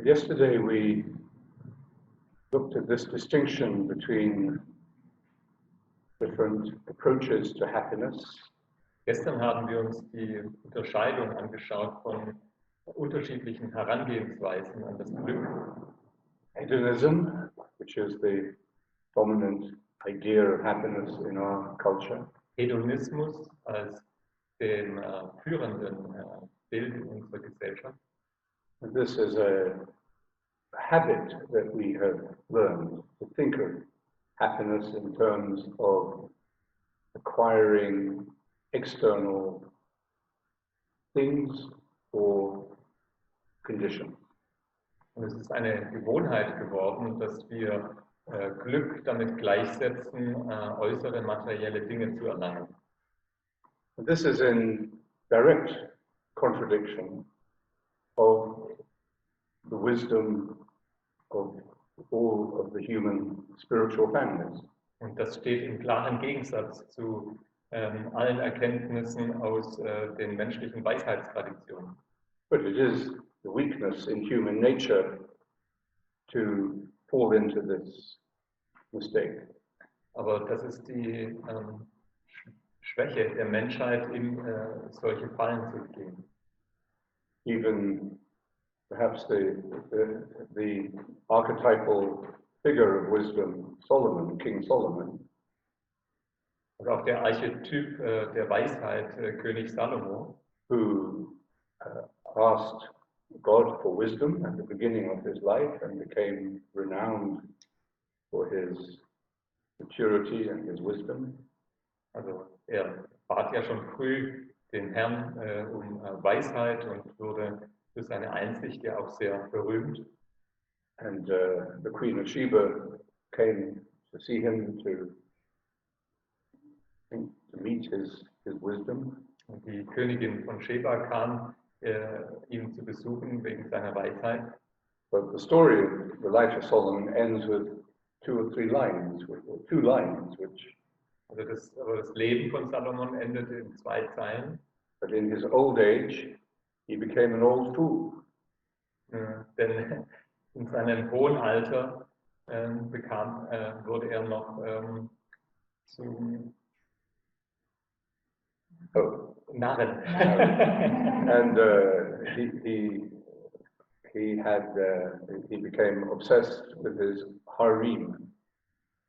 Yesterday we looked at this distinction between different approaches to happiness. Gestern haben wir uns die Unterscheidung angeschaut von unterschiedlichen Herangehensweisen an das Glück. Hedonism, which is the dominant idea of happiness in our culture. Hedonismus als dem führenden Bild in unserer Gesellschaft. And this is a habit that we have learned to think of happiness in terms of acquiring external things or conditions. Und es ist eine Gewohnheit geworden, dass wir Glück damit gleichsetzen, äußere materielle Dinge zu erlangen. And this is in direct contradiction of the wisdom of all of the human spiritual families. Und das steht im klaren Gegensatz zu allen Erkenntnissen aus den menschlichen Weisheitstraditionen. But it is the weakness in human nature to fall into this mistake. Aber das ist die Schwäche der Menschheit, in solche Fallen zu gehen. Even perhaps the archetypal figure of wisdom, Solomon, King Solomon, Und auch der Archetyp der Weisheit, König Salomo, who asked God for wisdom at the beginning of his life and became renowned for his maturity and his wisdom. also er bat ja schon früh den Herrn um Weisheit und wurde für seine Einsicht ja auch sehr berühmt. And the Queen of Sheba came to see him to meet his wisdom. Und die Königin von Sheba kam, ihn zu besuchen wegen seiner Weisheit. But the story of the life of Solomon ends with two or three lines, or two lines, which, Aber das Leben von Salomon endete in 2 Zeilen. but in his old age, he became an old fool. Denn in seinem hohen Alter wurde er noch zum Narren. And he became obsessed with his harem.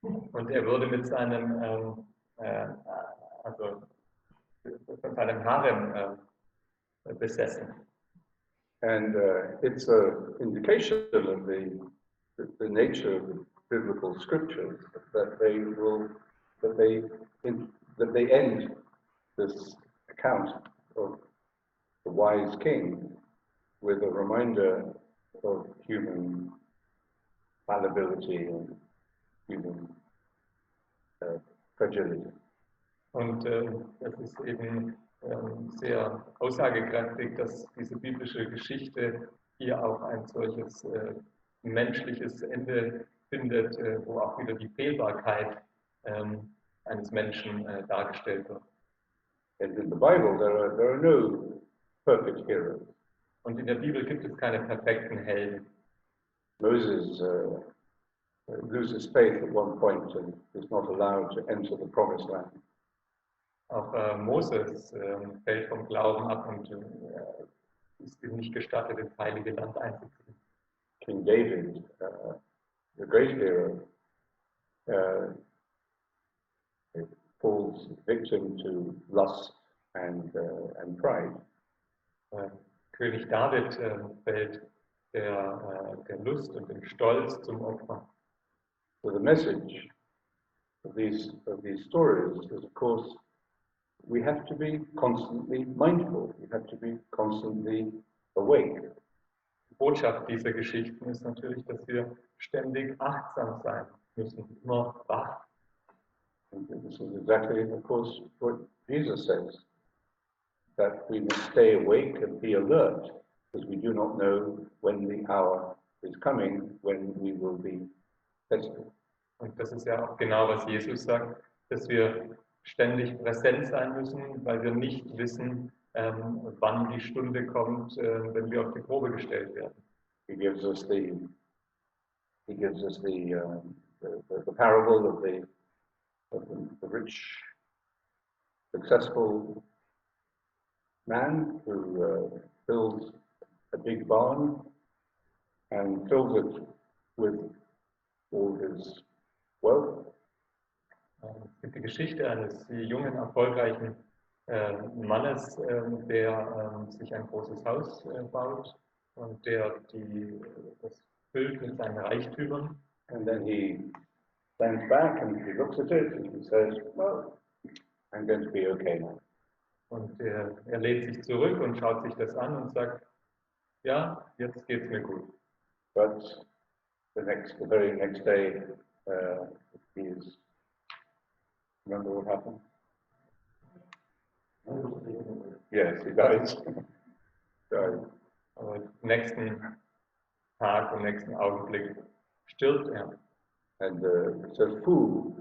Und er wurde mit seinem von seinem Harem besessen. And it's an indication of the nature of the biblical scriptures that they end this account of the wise king with a reminder of human fallibility and human fragility. Und das ist eben sehr aussagekräftig, dass diese biblische Geschichte hier auch ein solches menschliches Ende findet, wo auch wieder die Fehlbarkeit eines Menschen dargestellt wird. And in the Bible, there are no perfect heroes. Und in der Bibel gibt es keine perfekten Helden. Moses loses faith at one point and is not allowed to enter the promised land. Auch Moses fällt vom Glauben ab und ist ihm nicht gestattet, ins Heilige Land einzuziehen. King David, the great hero, falls victim to lust and pride. König David fällt der Lust und dem Stolz zum Opfer. So the message of these stories is, of course, we have to be constantly mindful. We have to be constantly awake. Die Botschaft dieser Geschichten ist natürlich, dass wir ständig achtsam sein müssen, immer wach. And this is exactly, of course, what Jesus says, that we must stay awake and be alert, because we do not know when the hour is coming, when we will be tested. Und das ist ja auch genau, was Jesus sagt, dass wir ständig präsent sein müssen, weil wir nicht wissen, wann die Stunde kommt, wenn wir auf die Probe gestellt werden. He gives us the parable of the rich, successful man who builds a big barn and fills it with all his wealth. Es gibt die Geschichte eines jungen, erfolgreichen Mannes, der sich ein großes Haus baut und der das füllt mit seinen Reichtümern. And then he stands back and he looks at it and he says, well, I'm going to be okay now. Und er lehnt sich zurück und schaut sich das an und sagt, ja, jetzt geht's mir gut. But the very next day, remember what happened? Yes, he dies. Aber am nächsten Tag, am nächsten Augenblick stirbt er. And says, fool,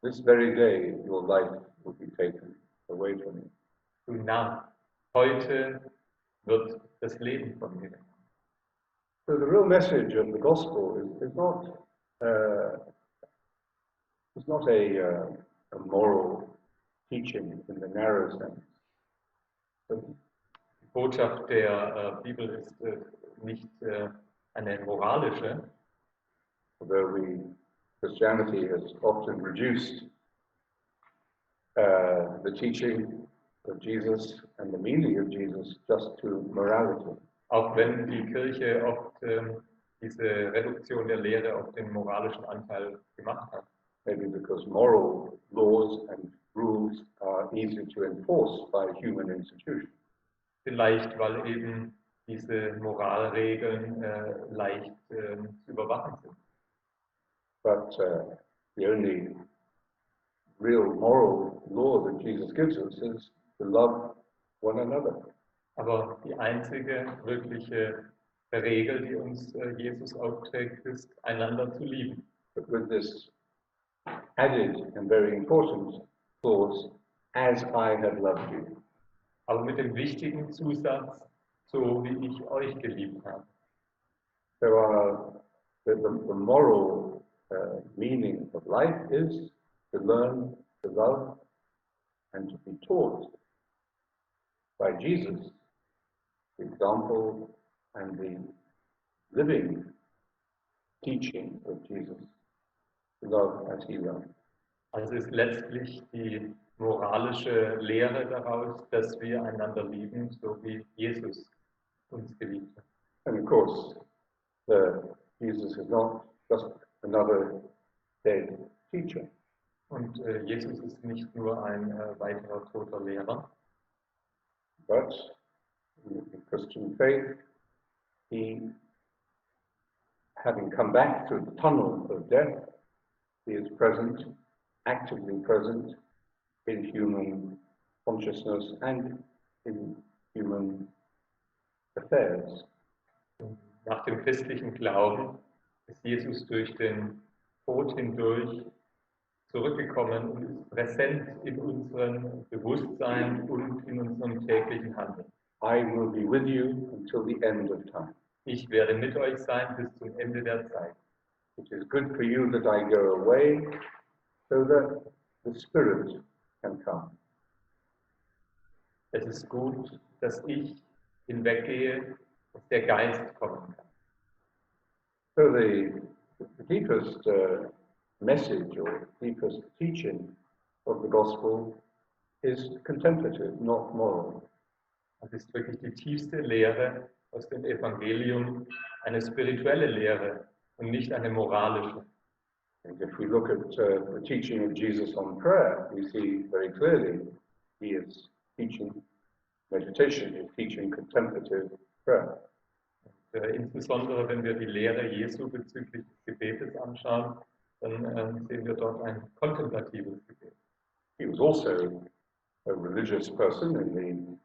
this very day your life will be taken away from you. Du Narr, heute wird das Leben von mir. So the real message of the gospel is not a moral teaching in the narrow sense. Die Botschaft der Bibel ist nicht eine moralische, although Christianity has often reduced the teaching of Jesus and the meaning of Jesus just to morality. Auch wenn die Kirche oft diese Reduktion der Lehre auf den moralischen Anteil gemacht hat. Maybe because moral laws and rules are easy to enforce by human institutions. Vielleicht, weil eben diese Moralregeln leicht zu überwachen sind. But the only real moral law that Jesus gives us is to love one another. Aber die einzige wirkliche Regel, die uns Jesus aufträgt, ist, einander zu lieben. But with this added and very important clause, as I have loved you. Aber mit dem wichtigen Zusatz, so wie ich euch geliebt habe. So the moral meaning of life is to learn to love and to be taught by Jesus, the example and the living teaching of Jesus, to love as he loved. Also ist letztlich die moralische Lehre daraus, dass wir einander lieben, so wie Jesus uns geliebt hat. And of course, Jesus is not just another dead teacher. Und Jesus ist nicht nur ein weiterer toter Lehrer, but in the Christian faith, he, having come back through the tunnel of death, he is present, actively present in human consciousness and in human affairs. Nach dem christlichen Glauben ist Jesus durch den Tod hindurch zurückgekommen und ist präsent in unserem Bewusstsein und in unserem täglichen Handeln. I will be with you until the end of time. Ich werde mit euch sein bis zum Ende der Zeit. It is good for you that I go away, so that the Spirit can come. Es ist gut, dass ich hinweggehe, dass der Geist kommen kann. So the deepest message or deepest teaching of the gospel is contemplative, not moral. Das ist wirklich die tiefste Lehre aus dem Evangelium, eine spirituelle Lehre und nicht eine moralische. And if we look at the teaching of Jesus on prayer, we see very clearly he is teaching meditation, he is teaching contemplative prayer. Und, insbesondere wenn wir die Lehre Jesu bezüglich des Gebetes anschauen, dann sehen wir dort ein kontemplatives Gebet. He was also a religious person in the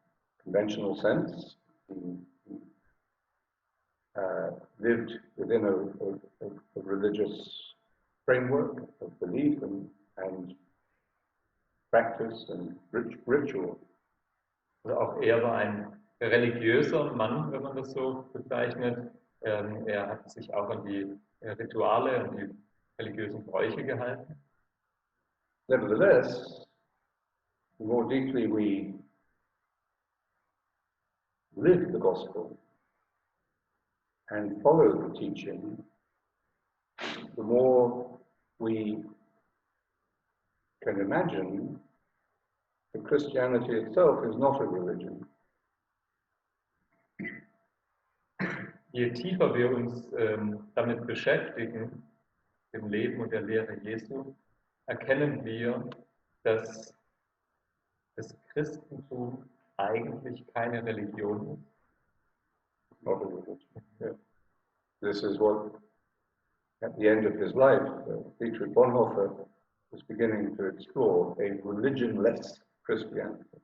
conventional sense. He lived within a religious framework of belief and practice and ritual. Also auch er war ein religiöser Mann, wenn man das so bezeichnet. Er hat sich auch an die Rituale, an die religiösen Bräuche gehalten. Nevertheless, the more deeply we live the gospel and follow the teaching, the more we can imagine that Christianity itself is not a religion. Je tiefer wir uns damit beschäftigen, dem Leben und der Lehre Jesu, erkennen wir, dass das Christentum eigentlich keine Religion ist. Not a religion. Yeah. This is what, at the end of his life, Dietrich Bonhoeffer was beginning to explore, a religionless Christianity.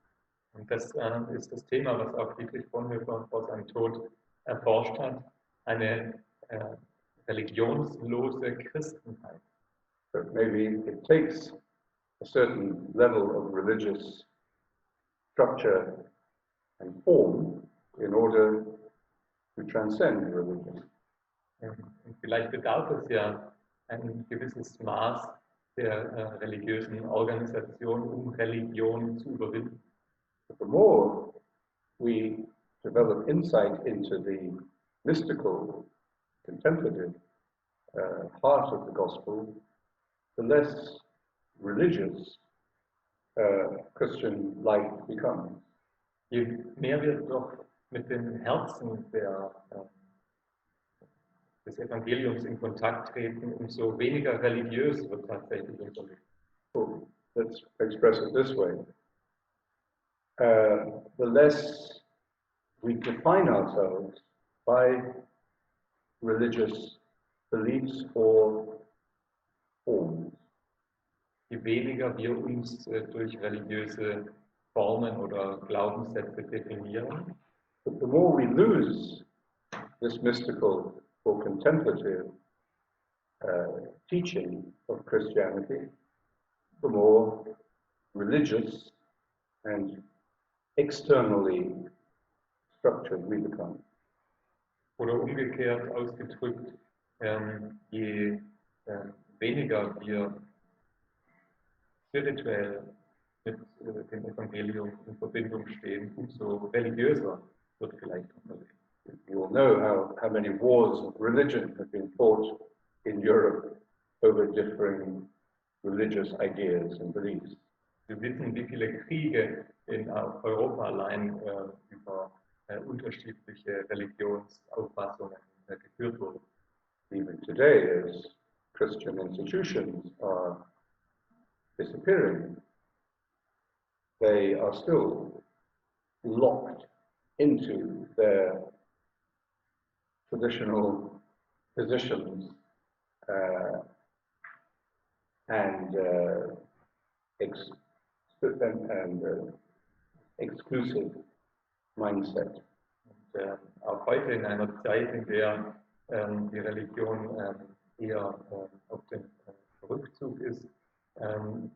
Und das ist das Thema, was auch Dietrich Bonhoeffer vor seinem Tod erforscht hat, eine religionslose Christenheit. But maybe it takes a certain level of religious structure and form in order to transcend religion. Und vielleicht bedarf es ja ein gewisses Maß der religiösen Organisation, um Religion zu überwinden. But the more we develop insight into the mystical, contemplative part of the gospel, the less religious Christian life becomes. Je mehr wir doch mit dem Herzen des Evangeliums in Kontakt treten, umso weniger religiös wird tatsächlich unser Leben. So let's express it this way. The less we define ourselves by religious beliefs or forms. Je weniger wir uns durch religiöse Formen oder Glaubenssätze definieren, But the more we lose this mystical or contemplative teaching of Christianity, the more religious and externally structured we become. oder umgekehrt ausgedrückt, je weniger wir spirituell mit dem Evangelium in Verbindung stehen, umso religiöser wird vielleicht unser Leben. You will know how many wars of religion have been fought in Europe over differing religious ideas and beliefs. Wir wissen, wie viele Kriege in Europa allein über unterschiedliche Religionsauffassungen geführt wurden. Even today, as Christian institutions are disappearing, they are still locked into their traditional positions and exclusive mindset. Und auch heute in einer Zeit, in der die Religion eher auf dem Rückzug ist,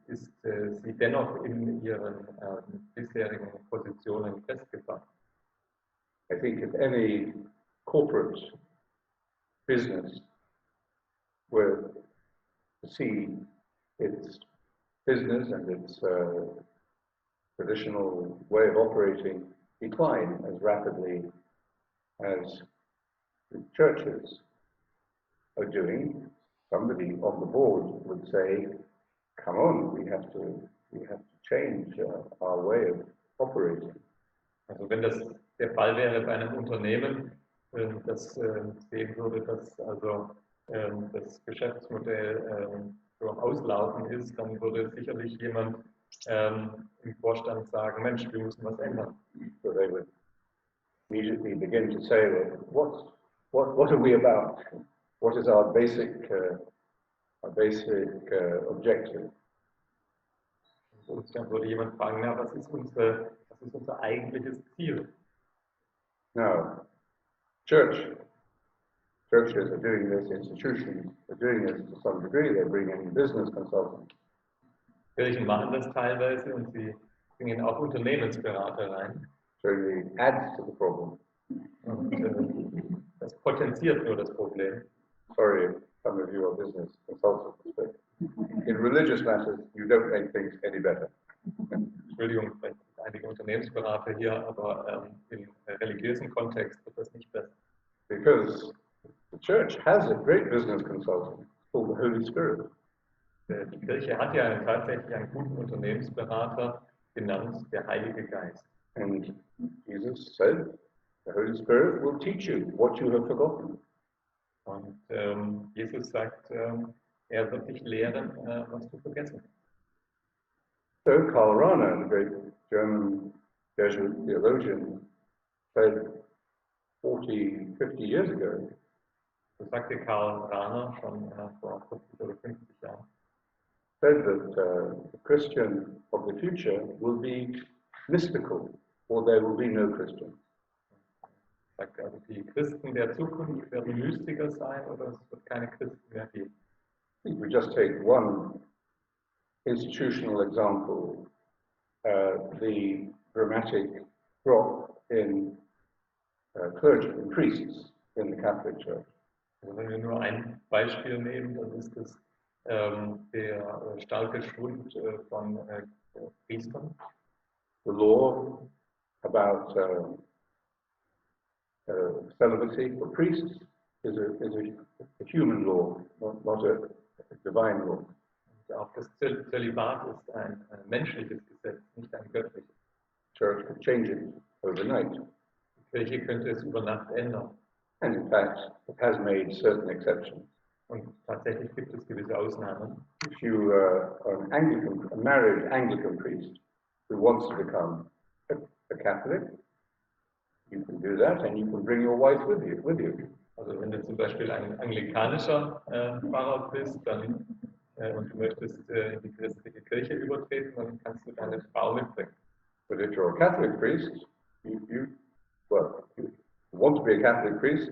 ist sie dennoch in ihren bisherigen Positionen festgefahren. I think if any corporate business were to see its business and its traditional way of operating decline as rapidly as the churches are doing, somebody on the board would say, come on, we have to change our way of operating. Also wenn das der Fall wäre bei einem Unternehmen, das sehen würde, dass also das Geschäftsmodell so am Auslaufen ist, dann würde sicherlich jemand im Vorstand sagen, Mensch, wir müssen was ändern. So they would immediately begin to say, well, what are we about? What is our basic objective? Und dann würde jemand fragen, na, was ist unser eigentliches Ziel? Now, churches are doing this, institutions are doing this to some degree. They bring in business consultants. Kirchen machen das teilweise und sie bringen auch Unternehmensberater rein. So it adds to the problem. Und das potenziert nur das Problem. Sorry, some of you are business consultants, but in religious matters, you don't make things any better. Entschuldigung, vielleicht sind einige Unternehmensberater hier, aber im religiösen Kontext wird das nicht besser. Because the church has a great business consultant called the Holy Spirit. Die Kirche hat ja tatsächlich einen guten Unternehmensberater genannt, der Heilige Geist. And Jesus said, the Holy Spirit will teach you what you have forgotten. Und Jesus sagt, er wird dich lehren, was du vergessen hast. So Karl Rahner, the great German Jesuit theologian, said 40, 50 years ago, So sagte Karl Rahner schon vor 40 oder 50 Jahren, said that the Christian of the future will be mystical, or there will be no Christian. Sagte also, die Christen der Zukunft werden Mystiker sein oder es wird keine Christen mehr geben. If we just take one institutional example, the dramatic drop in clergy and priests in the Catholic Church. Also wenn wir nur ein Beispiel nehmen, dann ist es der starke Schwund von Priestern. The law about celibacy for priests is a human law, not a divine law. Und auch das Zölibat ist ein menschliches Gesetz, nicht ein göttliches. The church could change it overnight. Die Kirche könnte es über Nacht ändern. And in fact, it has made certain exceptions. Und tatsächlich gibt es gewisse Ausnahmen. If you are a married Anglican priest who wants to become a Catholic, you can do that, and you can bring your wife with you. Also wenn du zum Beispiel ein anglikanischer Pfarrer bist, dann und du möchtest in die christliche Kirche übertreten, dann kannst du deine Frau mitbringen. But if you're a Catholic priest, you want to be a Catholic priest,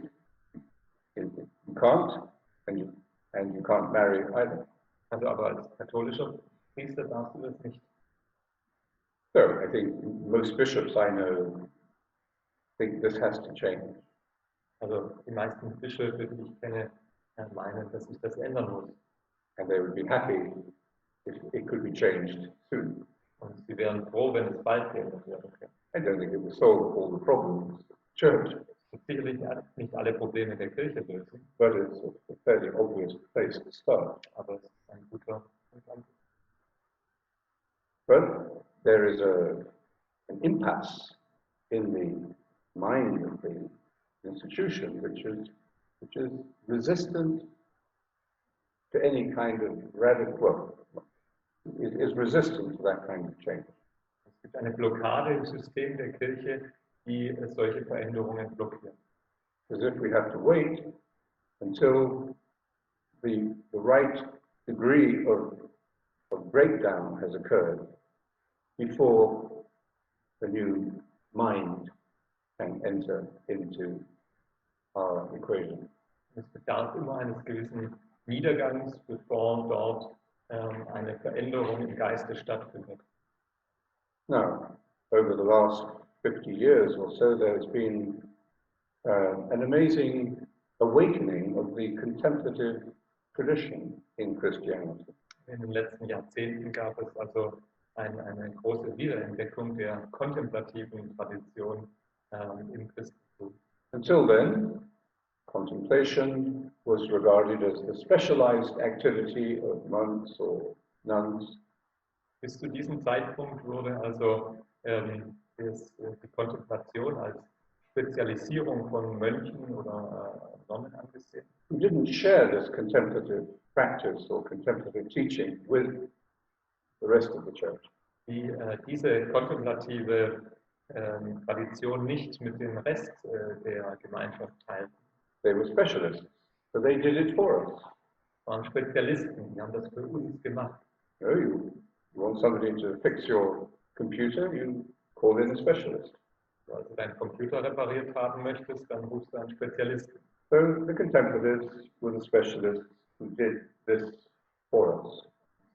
you can't, and you can't marry either. Also aber als katholischer Priester darfst du das nicht. So I think most bishops I know think this has to change. Also die meisten Bischöfe, die ich kenne, meinen, dass sich das ändern muss. And they would be happy if it could be changed soon. Und sie wären froh, wenn es bald geändert werden könnte. I don't think it will solve all the problems of the church, Es wird sicherlich nicht alle Probleme der Kirche lösen, but it's a fairly obvious place to start. aber es ist ein guter Anfang. But there is an impasse in the mind of the institution which is resistant to any kind of radical, is resistant to that kind of change. Es gibt eine Blockade im System der Kirche, die solche Veränderungen blockiert. As if we have to wait until the right degree of breakdown has occurred before the new mind can enter into our equation. Es bedarf immer eines gewissen Niedergangs, bevor dort eine Veränderung im Geiste stattfindet. Now, over the last 50 years or so, there has been an amazing awakening of the contemplative tradition in Christianity. In den letzten Jahrzehnten gab es also eine große Wiederentdeckung der kontemplativen Tradition im Christentum. Until then, contemplation was regarded as the specialized activity of monks or nuns. Bis zu diesem Zeitpunkt wurde also die Kontemplation als Spezialisierung von Mönchen oder Nonnen angesehen. Who didn't share this contemplative practice or contemplative teaching with the rest of the church. Die diese kontemplative Tradition nicht mit dem Rest der Gemeinschaft teilten. They were specialists, so they did it for us. Waren Spezialisten, die haben das für uns gemacht. You want somebody to fix your computer, you call in a specialist. Also deinen Computer repariert haben möchtest, dann rufst du einen Spezialisten. So the contemplatives were the specialists who did this for us.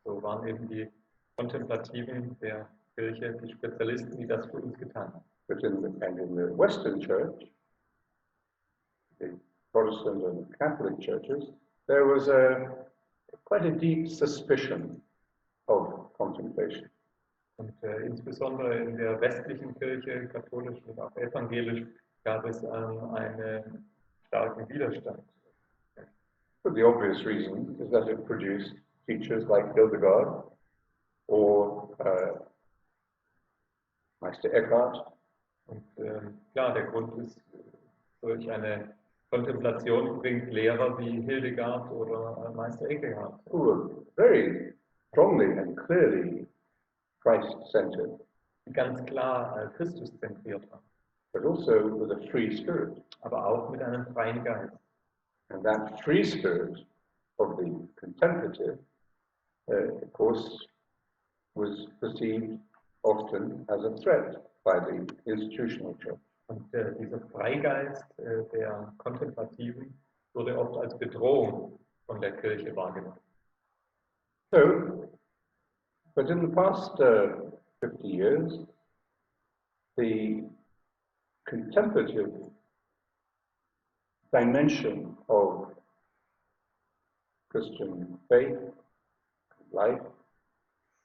So waren eben die Kontemplativen der Kirche die Spezialisten, die das für uns getan haben. But in the Western church, Protestant and Catholic churches, there was quite a deep suspicion of contemplation. Und insbesondere in der westlichen Kirche, katholisch und auch evangelisch, gab es einen starken Widerstand. But the obvious reason is that it produced teachers like Hildegard or Meister Eckhart. Und klar, der Grund ist, durch eine Kontemplation bringt Lehrer wie Hildegard oder Meister Eckhart, Who were very strongly and clearly Christ-centered, die ganz klar Christus zentriert waren, but also with a free spirit. aber auch mit einem freien Geist. And that free spirit of the contemplative, of course, was perceived often as a threat by the institutional church. Und dieser Freigeist der Kontemplativen wurde oft als Bedrohung von der Kirche wahrgenommen. So, but in the past 50 years, the contemplative dimension of Christian faith, life,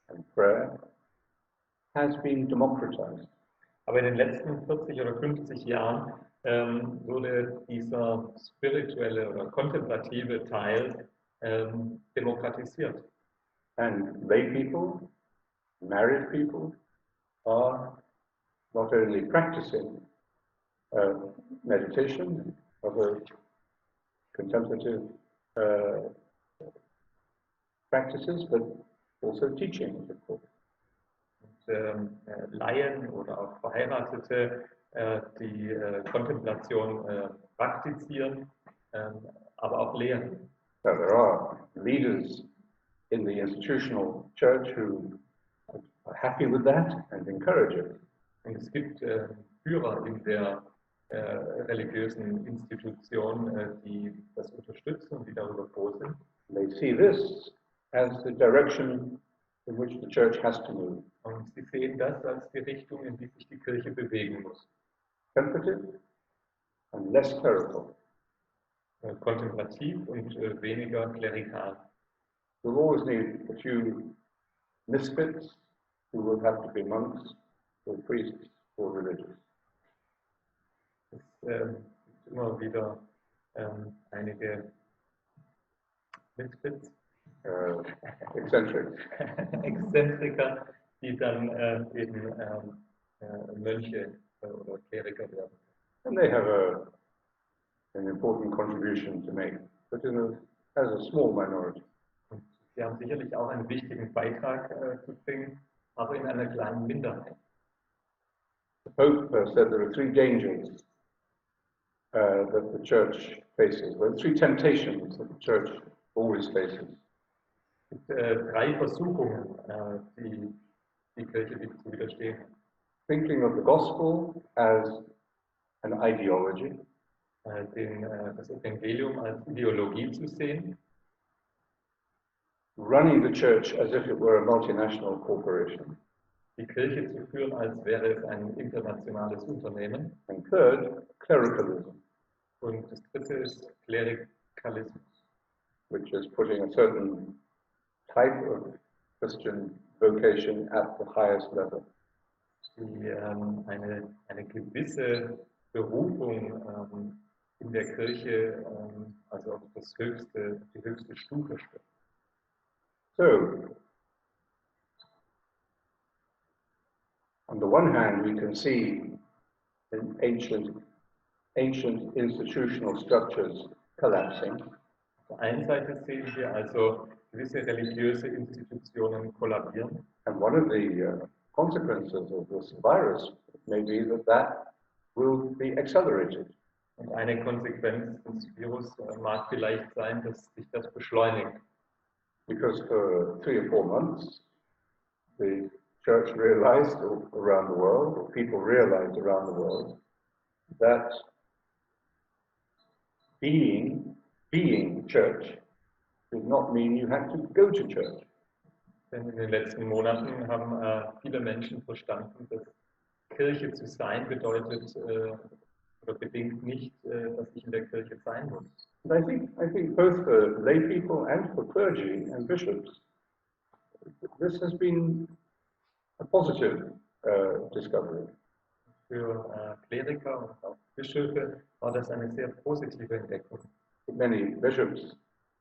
and prayer has been democratized. Aber in den letzten 40 oder 50 Jahren wurde dieser spirituelle oder kontemplative Teil demokratisiert. And lay people, married people, are not only practicing meditation, other contemplative practices, but also teaching, of course. Laien oder auch Verheiratete, die Kontemplation praktizieren, aber auch lehren. So there are leaders in the institutional church who are happy with that and encourage it. Und es gibt Führer in der religiösen Institution, die das unterstützen und die darüber froh sind. They see this as the direction in which the church has to move. Und sie sehen das als die Richtung, in die sich die Kirche bewegen muss. Contemplative and less clerical. Kontemplativ und weniger klerikal. We'll always need a few misfits who will have to be monks or priests or religious. Es gibt immer wieder einige Misfits, Exzentriker, die dann eben Mönche oder Kleriker werden. And they have an important contribution to make, but as a small minority. Und sie haben sicherlich auch einen wichtigen Beitrag zu bringen, aber in einer kleinen Minderheit. The Pope said there are three dangers that the church faces. Well, three temptations that the church always faces. Es gibt drei Versuchungen, die die Kirche zu widerstehen hat. Thinking of the gospel as an ideology, Das Evangelium als Ideologie zu sehen, running the church as if it were a multinational corporation, die Kirche zu führen, als wäre es ein internationales Unternehmen. and third, clericalism, Und das dritte ist Klerikalismus, which is putting a certain type of Christian vocation at the highest level. die eine gewisse Berufung in der Kirche, also auf die höchste Stufe stellt. So, on the one hand, we can see in ancient institutional structures collapsing, Auf der einen Seite sehen wir also gewisse religiöse Institutionen kollabieren. and one of the consequences of this virus may be that will be accelerated. Und eine Konsequenz des Virus mag vielleicht sein, dass sich das beschleunigt. Because for 3 or 4 months, the church realized around the world, or people realized around the world, that being church did not mean you had to go to church. Denn in den letzten Monaten haben viele Menschen verstanden, dass Kirche zu sein bedeutet, oder bedingt nicht, dass ich in der Kirche sein muss. And I think both for lay people and for clergy and bishops, this has been a positive discovery. Für Kleriker und auch Bischöfe war das eine sehr positive Entdeckung. Many bishops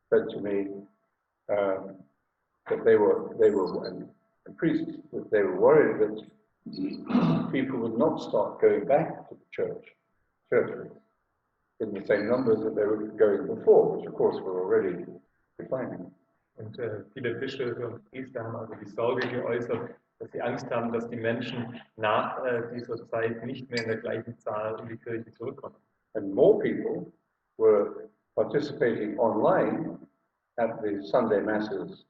said to me that they were and priests, that they were worried that people would not start going back to the churches in the same numbers that they were going before, which of course were already declining. Und viele Bischöfe und Priester haben also die Sorge geäußert, dass sie Angst haben, dass die Menschen nach dieser Zeit nicht mehr in der gleichen Zahl in die Kirche zurückkommen. And more people were participating online at the Sunday masses,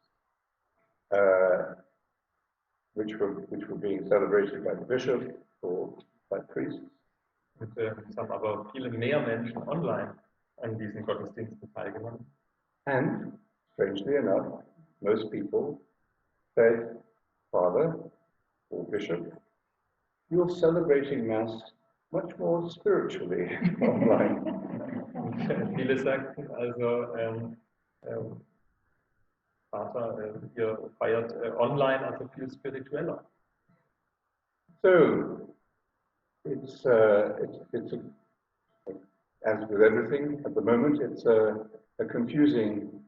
which were being celebrated by the bishop or by priests. Und es haben aber viele mehr Menschen online an diesen Gottesdiensten teilgenommen. And strangely enough, most people said, Father or Bishop, you're celebrating Mass much more spiritually online. Und viele sagten also, Vater, ihr feiert online, also viel spiritueller. So, it's as with everything at the moment, it's a confusing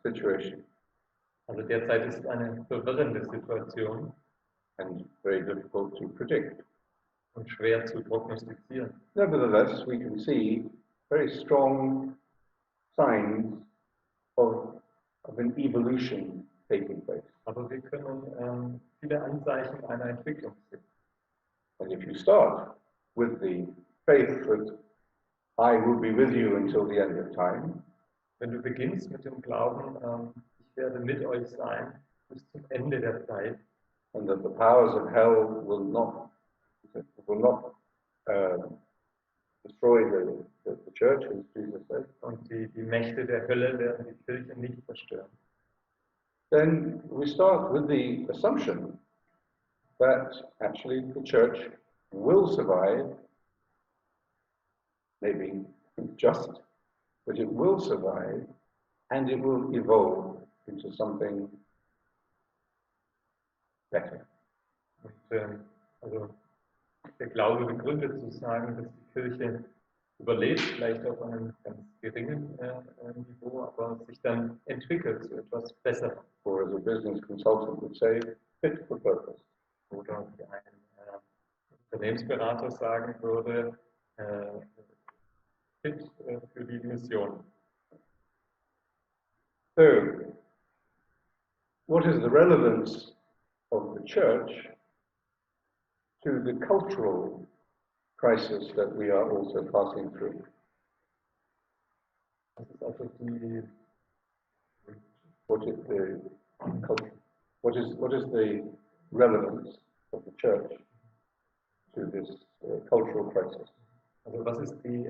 situation. Also derzeit ist es eine verwirrende Situation And very difficult to predict. und schwer zu prognostizieren. Nevertheless, we can see very strong signs of an evolution taking place. Aber wir können viele Anzeichen einer Entwicklung sehen. And if you start with the faith that I will be with you until the end of time, Wenn du beginnst mit dem Glauben, ich werde mit euch sein bis zum Ende der Zeit, and that the powers of hell will not destroy the church, as Jesus said, und die Mächte der Hölle werden die Kirche nicht zerstören, then we start with the assumption that actually the church will survive, maybe just, but it will survive and it will evolve into something better. Und also der Glaube begründet zu sagen, dass die Kirche überlebt, vielleicht auf einem ganz geringen Niveau, aber sich dann entwickelt zu etwas Besserem. Or as a business consultant would say, fit for purpose. Oder wie ein Unternehmensberater sagen würde, fit für die Mission. So, what is the relevance of the church to the cultural crisis that we are also passing through? Das ist also die What is the relevance of the church to this cultural crisis? Also was ist die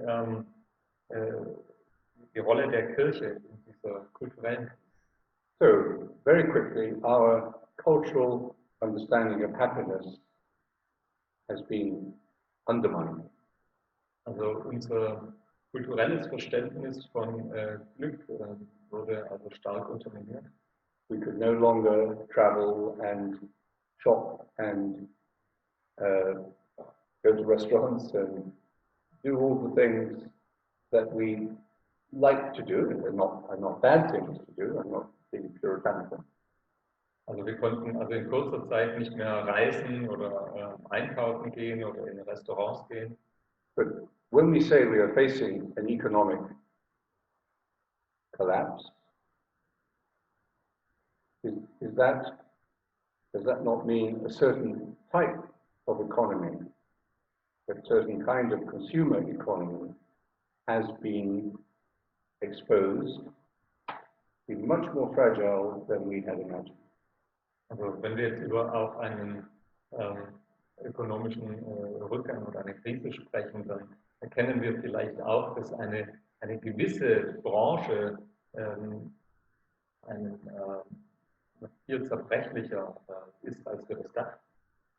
Rolle der Kirche in dieser kulturellen? So, very quickly, our cultural understanding of happiness has been undermined. Also unser kulturelles Verständnis von Glück wurde also stark unterminiert. We could no longer travel and shop and go to restaurants and do all the things that we like to do. They're not bad things to do. I'm not being puritanical. Also wir konnten also in kurzer Zeit nicht mehr reisen oder einkaufen gehen oder in Restaurants gehen. But when we say we are facing an economic collapse, does that not mean a certain type of economy, a certain kind of consumer economy has been exposed, been much more fragile than we had imagined? Also wenn wir jetzt über auch einen ökonomischen Rückgang oder eine Krise sprechen, dann erkennen wir vielleicht auch, dass eine gewisse Branche viel zerbrechlicher ist, als wir das dachten.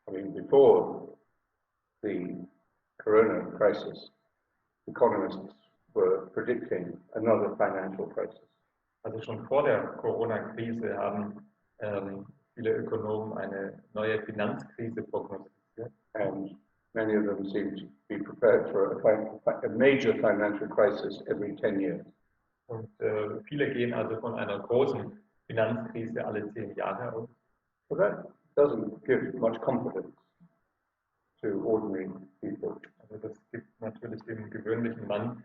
I mean, before the corona crisis, economists were predicting another financial crisis. Also schon vor der Corona-Krise haben viele Ökonomen eine neue Finanzkrise prognostiziert. And many of them seem to be prepared for a major financial crisis every 10 years. Und viele gehen also von einer großen Finanzkrise alle 10 Jahre aus. So that doesn't give much confidence to ordinary people. Also das gibt natürlich dem gewöhnlichen Mann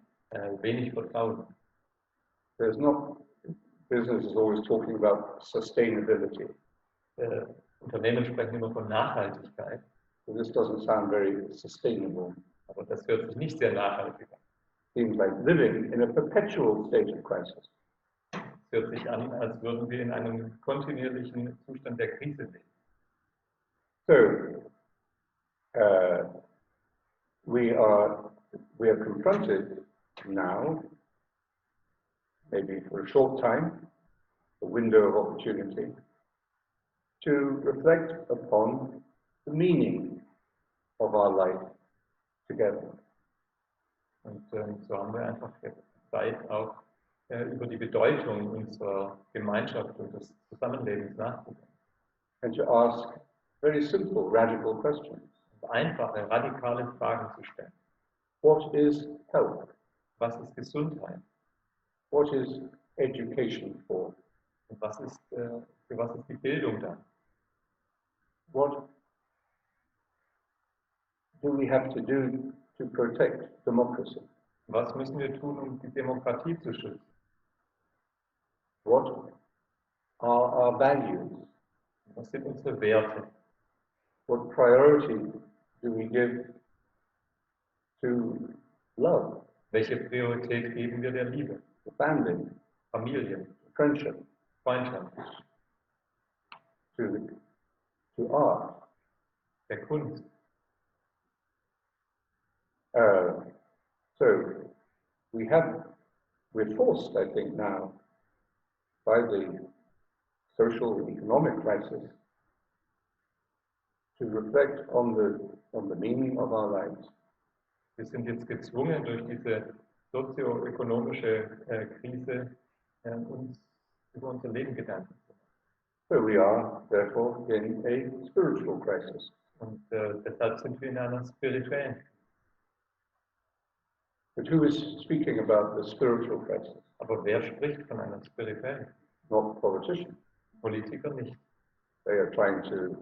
wenig Vertrauen. Business is always talking about sustainability. Unternehmen sprechen immer von Nachhaltigkeit. So this doesn't sound very sustainable. Aber das hört sich nicht sehr nachhaltig an. Seems like living in a perpetual state of crisis. Es hört sich an, als würden wir in einem kontinuierlichen Zustand der Krise leben. So, we are confronted now, maybe for a short time, a window of opportunity, to reflect upon the meaning of our life together. Und so haben wir einfach Zeit, auch über die Bedeutung unserer Gemeinschaft und des Zusammenlebens nachzudenken. And to ask very simple, radical questions. Und einfache, radikale Fragen zu stellen. What is health? Was ist Gesundheit? What is education for? Und für was ist die Bildung da? What do we have to do to protect democracy? Was müssen wir tun, um die Demokratie zu schützen? What are our values? Was sind unsere Werte? What priority do we give to love, Welche Priorität geben wir der Liebe? the family, Familie, friendship, Freundschaft, to art? der Kunst? So we're forced, I think, now by the social and economic crisis to reflect on the meaning of our lives. Wir sind jetzt gezwungen, durch diese sozioökonomische Krise uns über unser Leben Gedanken zu machen. So we are therefore in a spiritual crisis. Und deshalb sind wir in einer spirituellen Krise. But who is speaking about the spiritual crisis? Aber wer spricht von einer spirituellen Krise? Not politicians. Politiker nicht. They are trying to,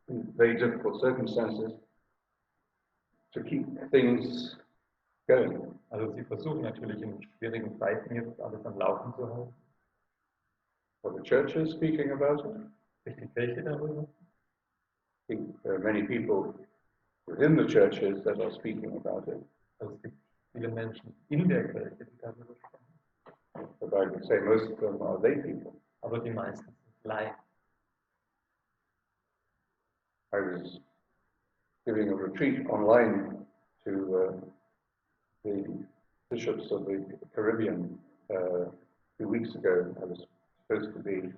in very difficult circumstances, to keep things going. Also sie versuchen natürlich in schwierigen Zeiten jetzt alles am Laufen zu halten. But the church is speaking about it. Spricht die Kirche darüber? I think there are many people within the churches that are speaking about it. Also es gibt viele Menschen in der Kirche, die darüber sprechen. But I would say most of them are lay people. Aber die meisten sind Laien. I was giving a retreat online to the bishops of the Caribbean a few weeks ago. I was supposed to be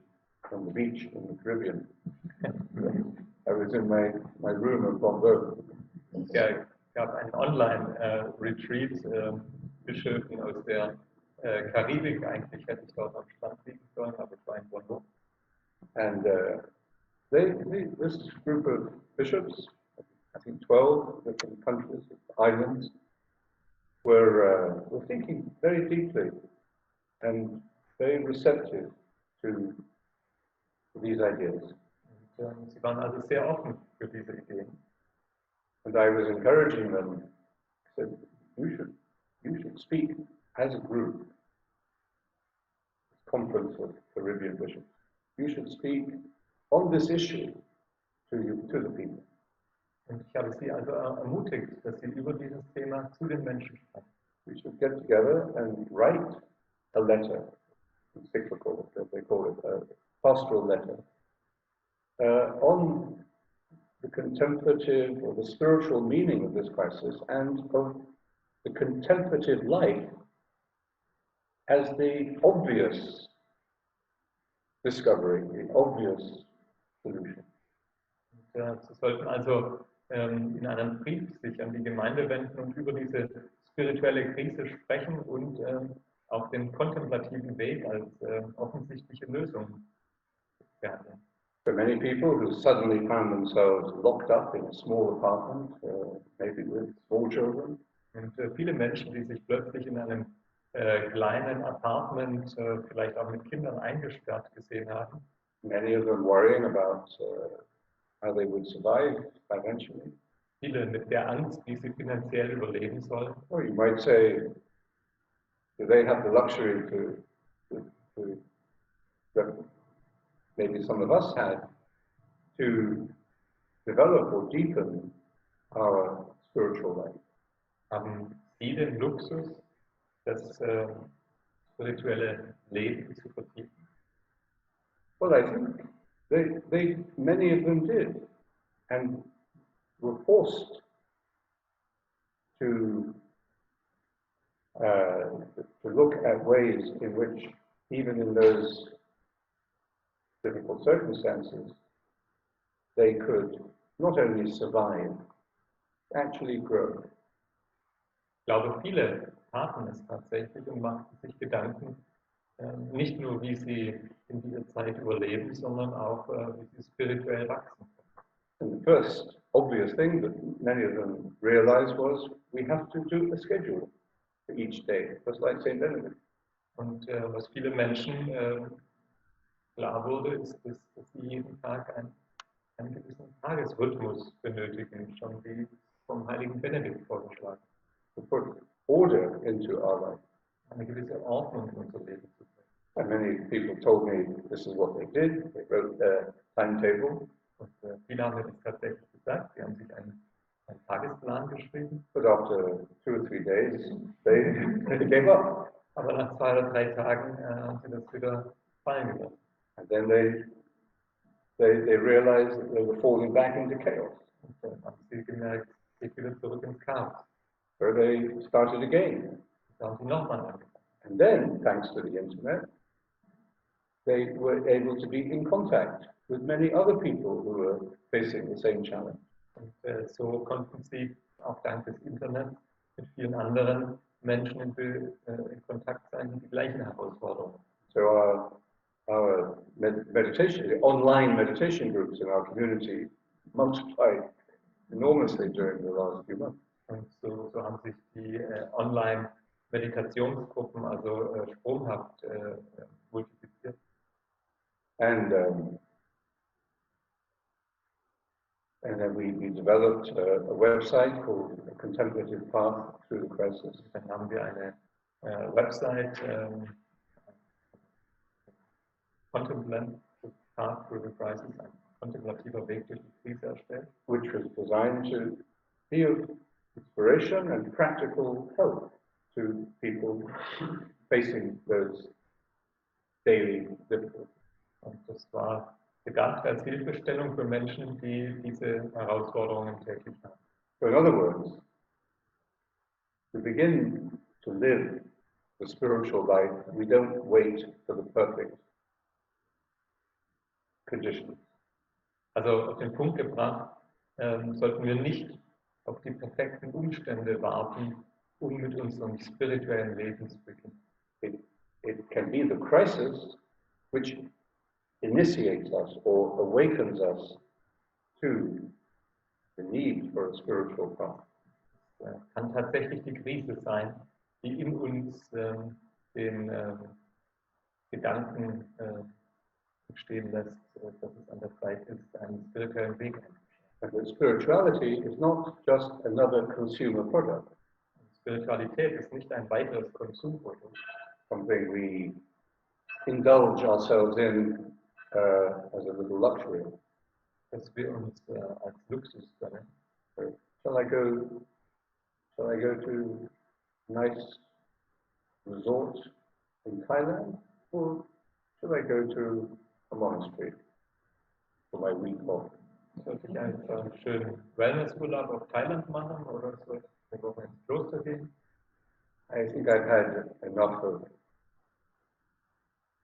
on the beach in the Caribbean. I was in my room at Bombay. Ja, es gab einen Online-Retreat, Bischöfen aus der Karibik. Eigentlich hätte ich dort am Strand liegen sollen, aber ich war in Bordeaux. And this group of bishops, I think 12 different countries, islands, were thinking very deeply and very receptive to these ideas. Und sie waren also sehr offen für diese Ideen. And I was encouraging them. I said, you should speak as a group. Conference of Caribbean bishops. You should speak on this issue to the people. Und ich habe sie also ermutigt, dass sie über dieses Thema zu den Menschen sprechen. We should get together and write a letter, encyclical, as they call it, a pastoral letter, on the contemplative or the spiritual meaning of this crisis and of the contemplative life as the obvious discovery, the obvious solution. Und sie sollten also in einem Brief sich an die Gemeinde wenden und über diese spirituelle Krise sprechen und auch den kontemplativen Weg als offensichtliche Lösung behandeln. For many people who suddenly found themselves locked up in a small apartment, maybe with small children, Und viele Menschen, die sich plötzlich in einem kleinen Apartment, vielleicht auch mit Kindern eingesperrt gesehen haben, many of them worrying about how they would survive financially. viele mit der Angst, wie sie finanziell überleben sollen. Or you might say, do they have the luxury that maybe some of us had, to develop or deepen our spiritual life? Haben sie den Luxus, das spirituelle Leben zu vertiefen? Well, I think many of them did, and were forced to look at ways in which, even in those difficult circumstances, they could not only survive, actually grow. Ich glaube, viele taten es tatsächlich und machten sich Gedanken, nicht nur, wie sie in dieser Zeit überleben, sondern auch, wie sie spirituell wachsen. And the first obvious thing that many of them realized was we have to do a schedule for each day, just like St. Benedict. Und was viele Menschen klar wurde, ist, dass sie jeden Tag einen gewissen Tagesrhythmus benötigen, schon wie vom heiligen Benedikt vorgeschlagen. To put order into our life. Eine gewisse Ordnung in unser Leben zu bringen. And many people told me this is what they did. They wrote their timetable. Und viele haben mir das tatsächlich gesagt. Sie haben sich einen Tagesplan geschrieben. But after 2 or 3 days, they gave up. Aber nach 2 oder 3 Tagen haben sie das wieder fallen gelassen. And then they realized that they were falling back into chaos. Und dann haben sie gemerkt, geht wieder zurück ins Chaos. So they started again. Da haben sie nochmal angefangen. And then, thanks to the internet, they were able to be in contact with many other people who were facing the same challenge. Und so konnten sie auch dank des Internets mit vielen anderen Menschen in Kontakt sein, die gleichen Herausforderungen. So our meditation, the online meditation groups in our community multiplied enormously during the last few months. Und so haben sich die Online-Meditationsgruppen also sprunghaft multipliziert. And then we developed a website called A Contemplative Path Through the Crisis. Dann haben wir eine Website, Contemplative Path Through the Crisis, ein kontemplativer Weg durch die Krise erstellt. Which was designed to be of inspiration and practical help to people facing those daily difficulties. Und das war gedacht als Hilfestellung für Menschen, die diese Herausforderungen täglich haben. So in other words, to begin to live the spiritual life, we don't wait for the perfect conditions. Also auf den Punkt gebracht, sollten wir nicht auf die perfekten Umstände warten, um mit unserem spirituellen Leben zu beginnen. It can be the crisis which initiates us or awakens us to the need for a spiritual path. Kann tatsächlich die Krise sein, die in uns den Gedanken entstehen lässt, dass es an der Zeit ist, einen spirituellen Weg einzuschlagen. And that spirituality is not just another consumer product. Spiritualität ist nicht ein weiteres Konsumprodukt. Something we indulge ourselves in as a little luxury. Dass wir uns als Luxus gönnen. So, shall I go to a nice resort in Thailand, or shall I go to a monastery for my week off? Sollte ich einen schönen Wellnessurlaub auf Thailand machen oder soll ich eine Woche ins Kloster gehen? I think I've had enough of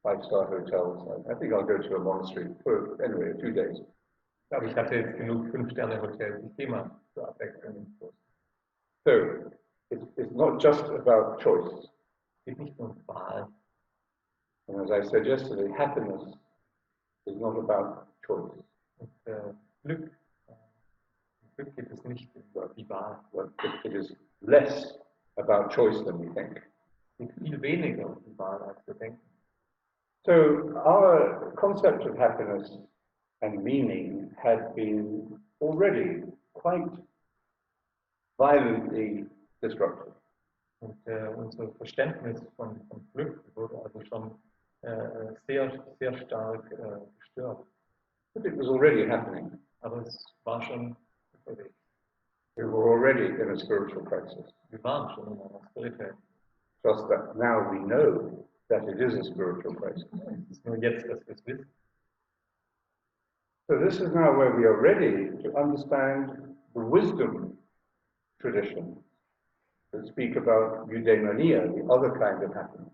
5-star hotels. I think I'll go to a monastery for, anyway, 2 days. Ich glaube, ich hatte jetzt genug 5-Sterne-Hotels. Ich gehe mal zur Abwechslung ins Kloster. So, it's not just about choice. Es geht nicht nur um Wahl. And as I said yesterday, happiness is not about choice. Und Glück geht es nicht über die Wahl. Well, it is less about choice than we think. Es geht viel weniger um die Wahl, als wir denken. So our concept of happiness and meaning had been already quite violently disrupted. Und unser Verständnis von Glück wurde also schon sehr, sehr stark gestört. But it was already happening. Aber es war schon unterwegs. We were already in a spiritual crisis. Wir waren schon in einer spirituellen. Just that now we know that it is a spiritual crisis. Es ist nur jetzt, dass wir es wissen. So this is now where we are ready to understand the wisdom tradition that speak about eudaimonia, the other kind of happiness.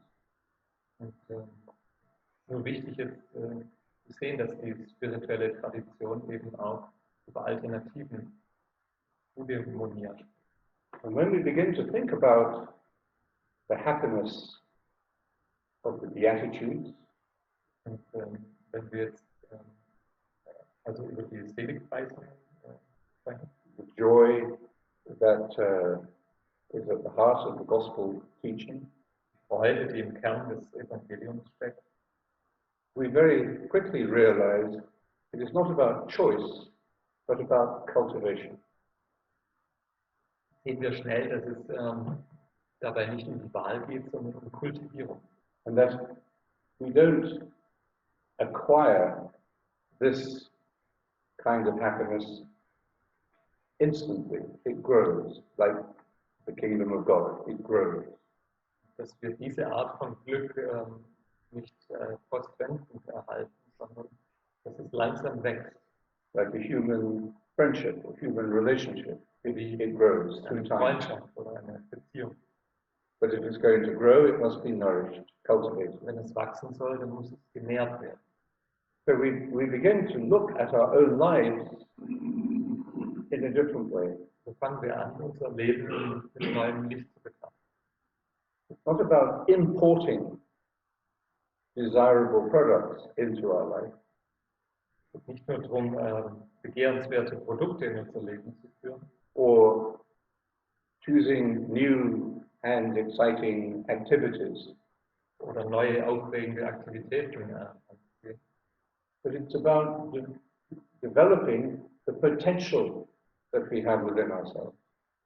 Und nur wichtig ist zu sehen, dass die spirituelle Tradition eben auch über Alternativen Eudaimonia spricht. And when we begin to think about the happiness of the Beatitudes, Und wenn wir jetzt also über die Seligpreisung sprechen, the joy that is at the heart of the gospel teaching, Freude, die im Kern des Evangeliums steckt, we very quickly realize it is not about choice, but about cultivation. sehen wir schnell, dass es dabei nicht um die Wahl geht, sondern um Kultivierung. And that we don't acquire this kind of happiness instantly. It grows, like the kingdom of God. It grows. Dass wir diese Art von Glück nicht postwendend erhalten, sondern dass es langsam wächst. Like a human friendship, a human relationship. It grows through Eine time. Freundschaft oder eine Beziehung. But if it's going to grow, it must be nourished, cultivated. Wenn es wachsen soll, dann muss es genährt werden. So we begin to look at our own lives in a different way. So fangen wir an, unser Leben mit neuem Licht zu betrachten. It's not about importing desirable products into our life. Es geht nicht nur darum, begehrenswerte Produkte in unser Leben zu führen Or choosing new and exciting activities, oder neue, aufregende Aktivitäten anzugehen. but it's about developing the potential that we have within ourselves.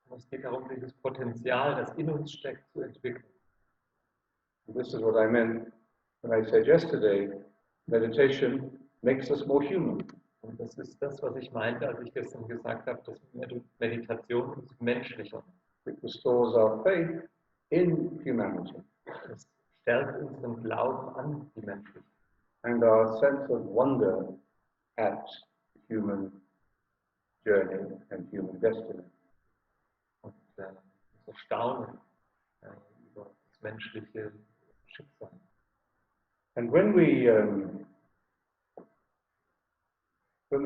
Und es geht darum, dieses Potenzial, das in uns steckt, zu entwickeln. And this is what I meant when I said yesterday, meditation makes us more human. Und das ist das, was ich meinte, als ich gestern gesagt habe, dass Meditation uns menschlicher macht. It restores our faith in humanity Es stärkt unseren Glauben an die Menschlichkeit and our sense of wonder at human journey and human destiny. und unser Staunen über das menschliche Schicksal. And when we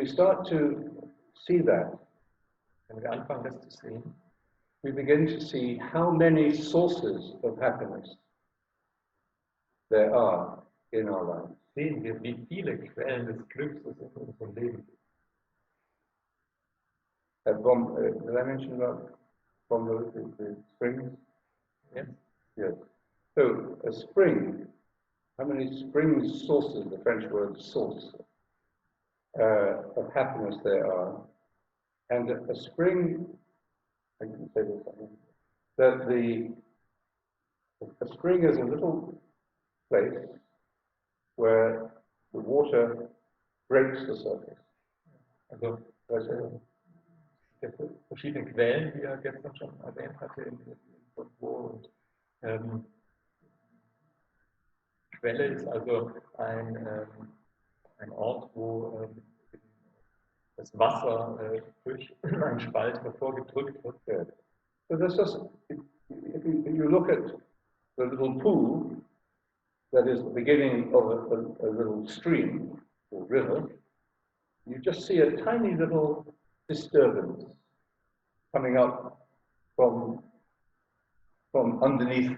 start to see that, Wenn wir anfangen, das zu sehen, we begin to see how many sources of happiness there are in our lives. sehen wir, wie viele Quellen des Glücks es in unserem Leben gibt. Did I mention about the springs? Ja? Yes. So a spring, how many spring sources, the French word source, of happiness there are. And a spring, I can say this, that a spring is a little place where the water breaks the surface. Also es gibt verschiedene Quellen, die er gestern schon erwähnt hatte, in und Quelle ist also ein Ort, wo das Wasser durch einen Spalt hervorgedrückt wird. Yeah. So this is, if you look at the little pool that is the beginning of a little stream or river, you just see a tiny little disturbance coming up from underneath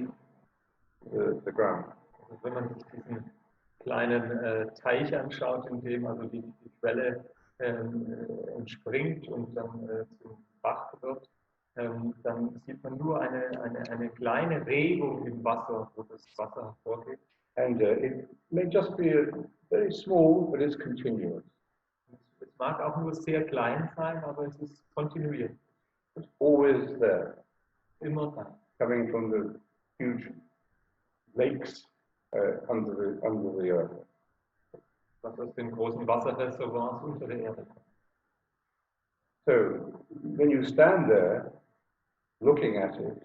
the ground. Also wenn man sich diesen kleinen Teich anschaut, in dem also die Quelle entspringt und dann zum Bach wird, dann sieht man nur eine kleine Regung im Wasser, wo das Wasser hervorgeht. And it may just be very small, but it's continuous. Es mag auch nur sehr klein sein, aber es ist kontinuierlich. It's always there, Immer da. coming from the huge lakes under the earth. Was aus den großen Wasserreservoirs unter der Erde kommt. So when you stand there looking at it,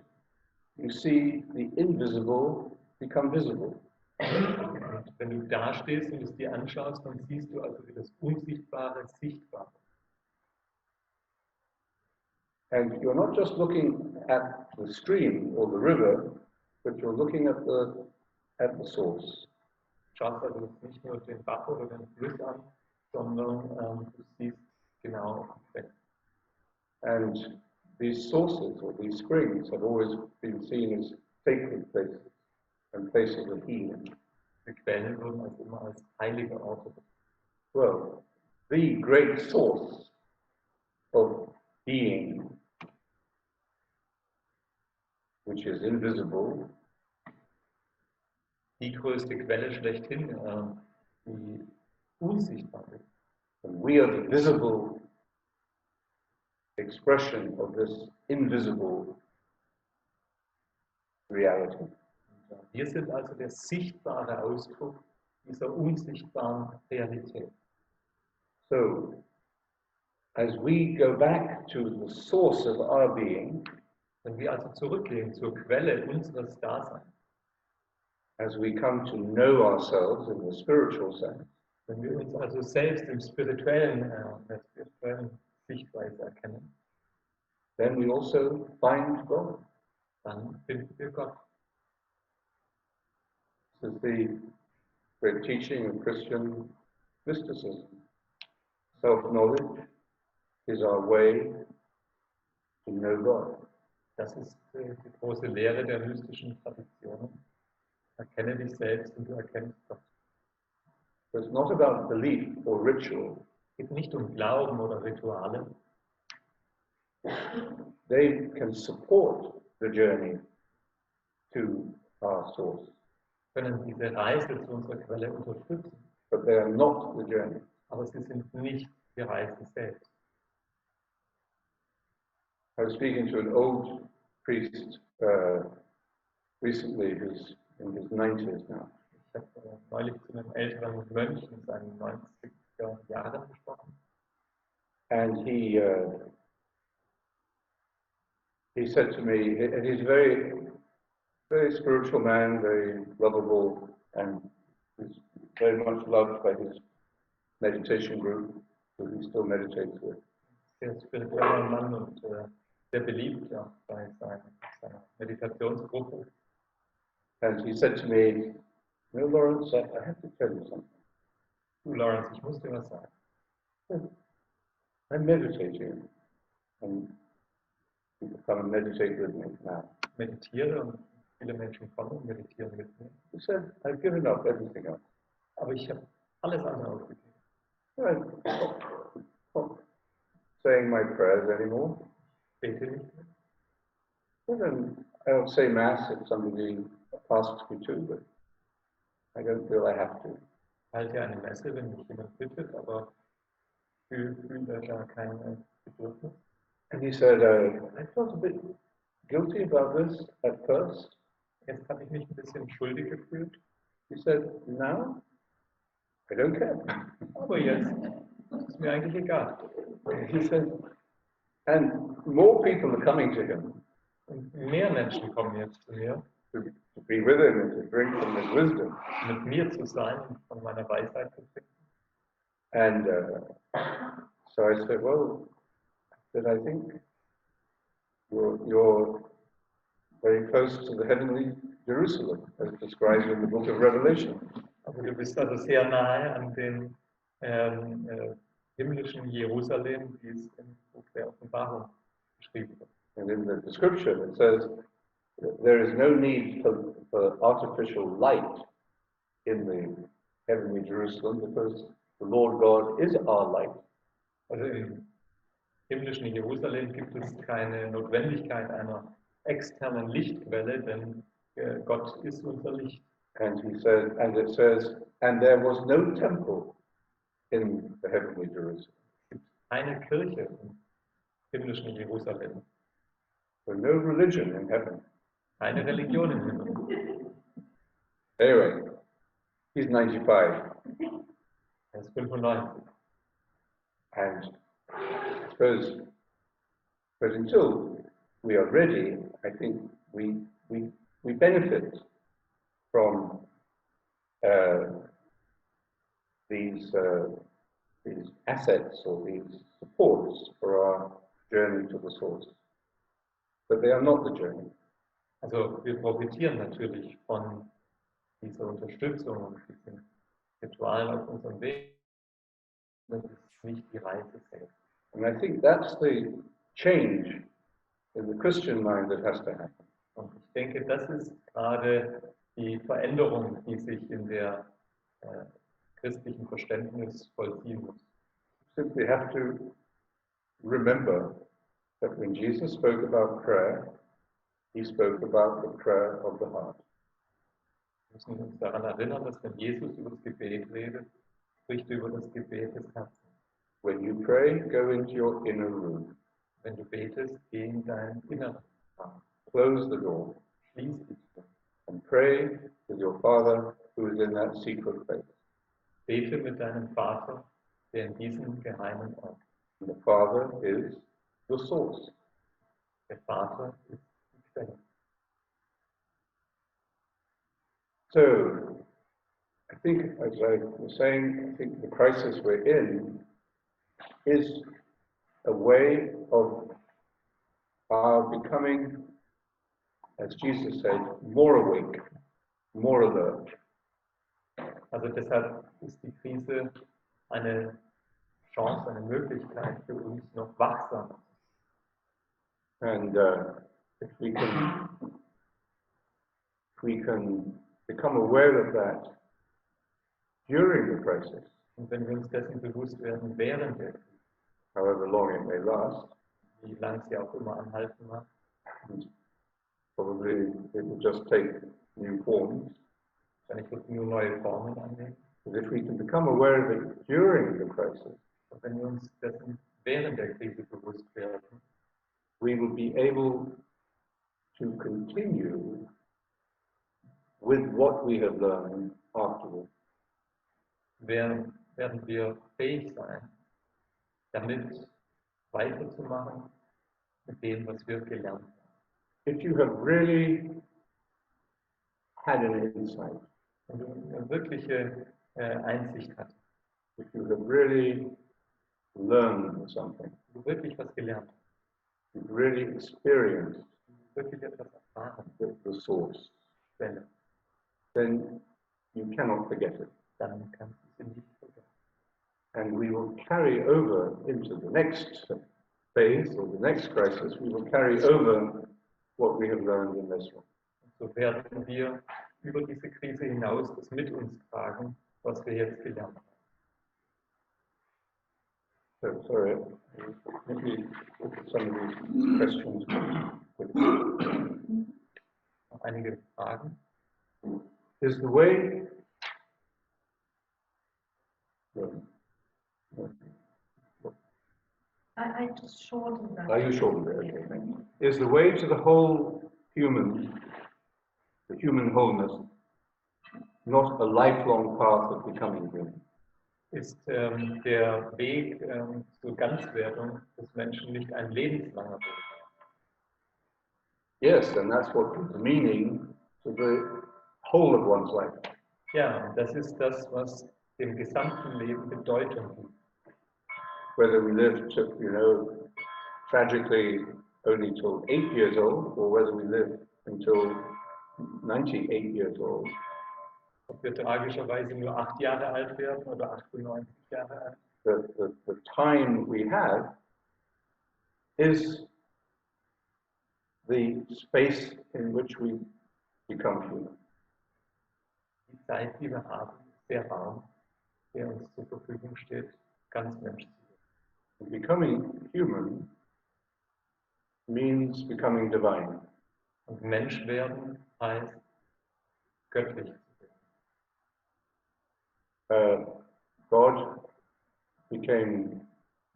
you see the invisible become visible. Und wenn du da stehst und es dir anschaust, dann siehst du also, wie das Unsichtbare sichtbar wird. And you're not just looking at the stream or the river, but you're looking at the source. Du schaust also nicht nur den Bach oder den Fluss an, sondern du siehst genau auf die Quelle. And these sources or these springs have always been seen as sacred places and places of healing. Die Quellen wurden also immer als heilige Orte. Well, the great source of being, which is invisible, Die größte Quelle schlechthin, die unsichtbar ist. and we are the visible expression of this invisible reality. Wir sind also der sichtbare Ausdruck dieser unsichtbaren Realität. So, as we go back to the source of our being, Wenn wir also zurückgehen zur Quelle unseres Daseins, as we come to know ourselves in the spiritual sense, wenn wir uns also selbst in der spirituellen Sichtweise erkennen, then we also find God. dann finden wir Gott. This is the great teaching of Christian mysticism. Self-knowledge is our way to know God. Das ist die große Lehre der mystischen Traditionen. Erkenne dich selbst und du erkennst Gott. So it's not about belief or ritual. Es geht nicht um Glauben oder Rituale. They can support the journey to our source, Können diese Reise zu unserer Quelle unterstützen, but they are not the journey. aber sie sind nicht die Reise selbst. I was speaking to an old priest recently who's in his 90s now. Ich habe neulich zu einem älteren Mönch in seinen 90er Jahren gesprochen. And he said to me, and he's a very spiritual man, very lovable, and he's very much loved by his meditation group, who he still meditates with. Sehr spiritueller Mann und sehr beliebt ja, bei seiner Meditationsgruppe. And he said to me, you know, Laurence, I have to tell you something. Du, Laurence, ich muss dir was sagen. I'm meditating, and people come and meditate with me now. Ich meditiere und viele Menschen kommen und meditieren mit mir. He said, I've given up everything else. Aber ich habe alles andere aufgegeben. I'm not saying my prayers anymore. Ich bete nicht mehr. Well, then I don't say Mass if somebody asks me to, but I don't feel I have to. Ich halte eine Messe, wenn mich jemand bittet, aber ich fühle da kein Bedürfnis. And he said, I felt a bit guilty about this at first. Jetzt habe ich mich ein bisschen schuldig gefühlt. He said, now I don't care. Aber jetzt ist mir eigentlich egal. He said, and more people are coming to him Und mehr Menschen kommen jetzt zu mir, to be with him and to drink from his wisdom. mit mir zu sein und von meiner Weisheit zu trinken. And so I said, well, I think you're very close to the heavenly Jerusalem, as described in the book of Revelation. Also du bist also sehr nahe an den himmlischen Jerusalem, wie es im Buch der Offenbarung beschrieben wird. And in the description it says there is no need for artificial light in the heavenly Jerusalem because the Lord God is our light. Also im himmlischen Jerusalem gibt es keine Notwendigkeit einer externen Lichtquelle, denn Gott ist unser Licht. And he says, and it says, and there was no temple in the heavenly Jerusalem. Eine Kirche im himmlischen Jerusalem. So no religion in heaven. Eine Religion im Himmel. Anyway, he's 95. Er ist 95. And I suppose, but until we are ready, I think we benefit from these assets or these supports for our journey to the source. But they are not the journey. Also wir profitieren natürlich von dieser Unterstützung und diesen Ritualen auf unserem Weg. Das ist nicht die Reise selbst. And I think that's the change in the Christian mind that has to happen. Und ich denke, das ist gerade die Veränderung, die sich in der christlichen Verständnis vollziehen muss. Simply have to remember that when Jesus spoke about prayer, he spoke about the prayer of the heart. Wir müssen uns daran erinnern, dass wenn Jesus über das Gebet redet, spricht er über das Gebet des Herzens. When you pray, go into your inner room. Wenn du betest, geh in dein Inneres. Close the door. Schließ die Tür. And pray with your Father who is in that secret place. Bete mit deinem Vater, der in diesem geheimen Ort. And the Father is the source. Der Vater ist die Quelle. So, I think, as I was saying, I think the crisis we're in is a way of our becoming, as Jesus said, more awake, more alert. Also deshalb ist die Krise eine Chance, eine Möglichkeit für uns, noch wachsamer. And if we can become aware of that during the crisis, Und wenn wir uns dessen bewusst werden, während der Krise, however long it may last, wie lang sie auch immer anhalten mag, and probably it will just take new forms. wahrscheinlich wird nur neue Formen annehmen. But if we can become aware of it during the crisis, Und wenn wir uns dessen während der Krise bewusst werden, we will be able to continue with what we have learned afterwards. werden wir fähig sein, damit weiterzumachen mit dem, was wir gelernt haben. If you have really had an insight, Wenn du eine wirkliche Einsicht hast, if you have really learned something, wenn du wirklich was gelernt hast, you've really experienced wirklich etwas erfahren, the source, Quelle, then you cannot forget it. dann kannst du sie nicht vergessen. And we will carry over into the next phase or the next crisis, we will carry over what we have learned in this one. Und so werden wir über diese Krise hinaus das mit uns tragen, was wir jetzt gelernt haben. So, sorry, maybe look at some of these questions. Noch einige Fragen. Is the way I just shortened that. Are you shortened it? Okay, thank you. Is the way to the whole human, the human wholeness, not a lifelong path of becoming human? Ist der Weg zur Ganzwerdung des Menschen nicht ein lebenslanger Weg? Yes, and that's what gives meaning to the whole of one's life. Ja, und das ist das, was dem gesamten Leben Bedeutung gibt. Whether we live to, tragically only till 8 years old, or whether we live until 98 years old. Ob wir tragischerweise nur 8 Jahre alt werden oder 98 Jahre alt. the time we have is the space in which we become human. Die Zeit, die wir haben, ist der Raum, der uns zur Verfügung steht, ganz menschlich. And becoming human means becoming divine. Und Mensch werden heißt göttlich zu werden. God became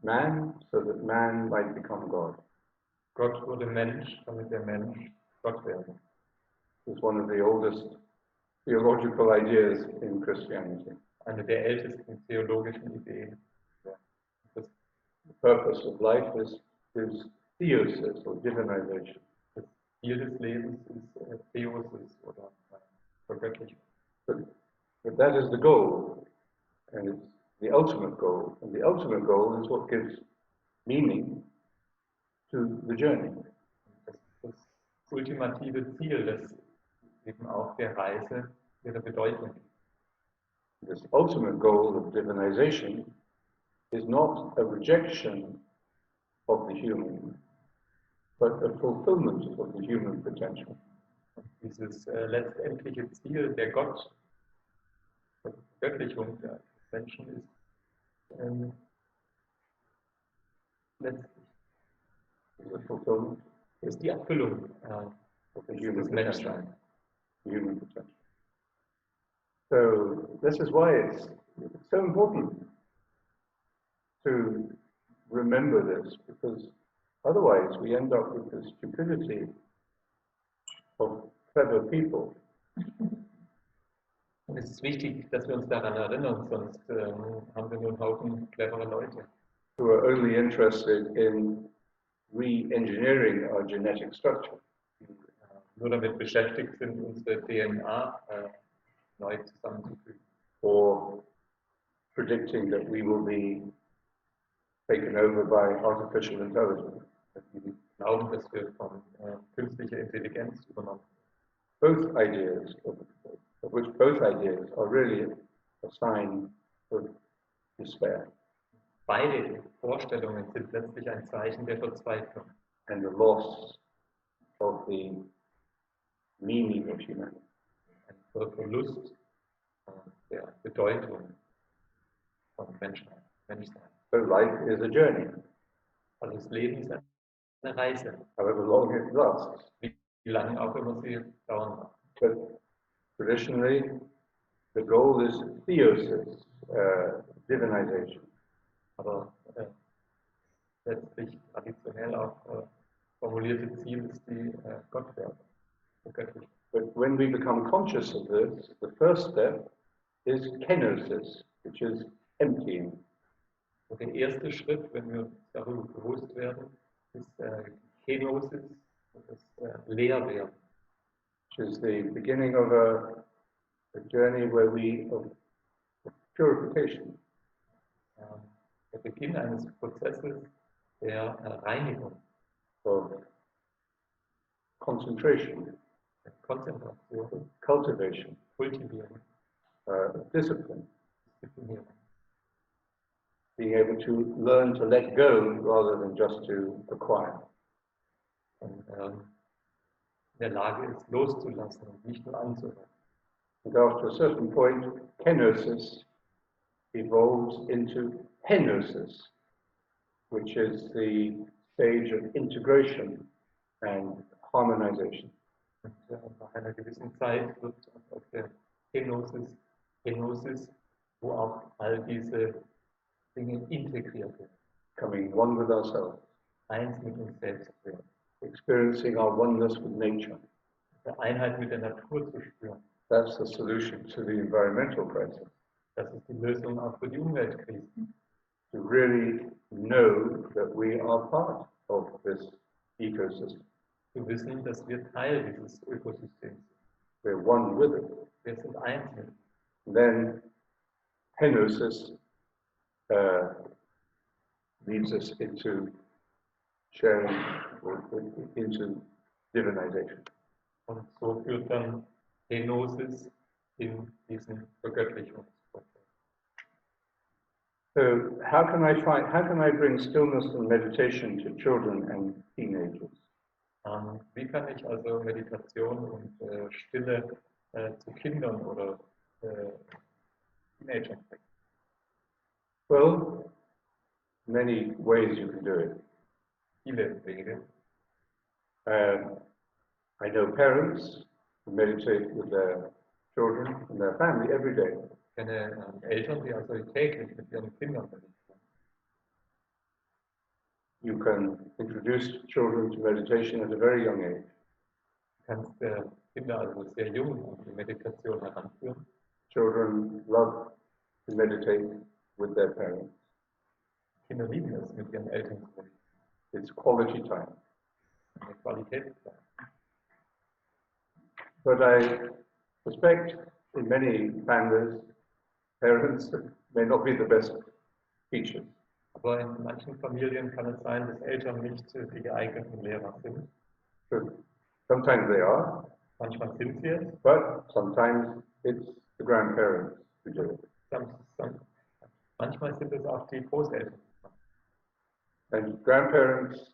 man so that man might become God. Gott wurde Mensch, damit der Mensch Gott werde. It's one of the oldest theological ideas in Christianity. Eine der ältesten theologischen Ideen. Das The purpose of life is theosis or divinization. Ziel des Lebens ist Theosis oder Vergöttlichung. But that is the goal, and it's the ultimate goal. And the ultimate goal is what gives meaning to the journey. Das ist das ultimative Ziel, das eben auch der Reise ihre Bedeutung gibt. This ultimate goal of divinization is not a rejection of the human, but a fulfillment of the human potential. Und dieses letztendliche Ziel der Vergöttlichung der Menschen ist letztlich The fulfillment ist die Erfüllung of the des human potential. Menschseins. The human potential. So this is why it's so important to remember this, because otherwise we end up with the stupidity of clever people. Und es ist wichtig, dass wir uns daran erinnern, sonst haben wir nur einen Haufen clevere Leute, Who are only interested in re-engineering our genetic structure, die nur damit beschäftigt sind, unsere DNA neu zusammenzufügen. or predicting that we will be taken over by artificial intelligence. Die glauben, dass wir von künstlicher Intelligenz übernommen Both ideas, of which both ideas are really a sign of despair Beide Vorstellungen sind letztlich ein Zeichen der Verzweiflung and the loss of the meaning of humanity. ein Verlust der Bedeutung von Menschsein. So life is a journey, Also das Leben ist eine Reise, however long it lasts. wie lange auch immer sie dauern mag. But traditionally, the goal is theosis, divinization. Aber letztlich traditionell auch formulierte Ziel ist die Gottwerdung, die Göttlichkeit. But when we become conscious of this, the first step is kenosis, which is emptying. Und der erste Schritt, wenn wir uns darüber bewusst werden, ist Kenosis, das Leerwerden. Which is the beginning of a journey where of purification. Der Beginn eines Prozesses der Reinigung, Of concentration, der Konzentration, cultivation, Kultivierung, discipline, Disziplinierung. being able to learn to let go rather than just to acquire. Und in der Lage ist, loszulassen und nicht nur anzuhören. And after a certain point, kenosis evolves into henosis, which is the stage of integration and harmonization. Und nach einer gewissen Zeit wird auf der Kenosis, wo auch all diese Dinge integriert werden, Becoming one with ourselves, eins mit uns selbst werden, experiencing our oneness with nature. der Einheit mit der Natur zu spüren. That's the solution to the environmental crisis. Das ist die Lösung auch für die Umweltkrisen. To really know that we are part of this ecosystem. Zu wissen, dass wir Teil dieses Ökosystems sind. We're one with it. Wir sind eins mit ihm. And then henosis leads us into sharing, or into divinization. Und so führt dann Kenosis in diesen Vergöttlichungsprozess. So how can I bring stillness and meditation to children and teenagers? Wie kann ich also Meditation und Stille zu Kindern oder Teenagern bringen? Well, many ways you can do it. Viele Wege. I know parents who meditate with their children and their family every day. Ich kenne Eltern, die also täglich mit ihren Kindern meditieren. You can introduce children to meditation at a very young age. Du kannst Kinder also sehr jung an die Meditation heranführen. Children love to meditate with their parents. Kinder lieben es, mit ihren Eltern zu meditieren. It's quality time. Eine Qualitätszeit. But I suspect in many families, parents may not be the best teachers. Aber in manchen Familien kann es sein, dass Eltern nicht die geeigneten Lehrer sind. So sometimes they are, Manchmal sind sie es, but sometimes it's the grandparents who do it. manchmal sind es auch die Großeltern. And grandparents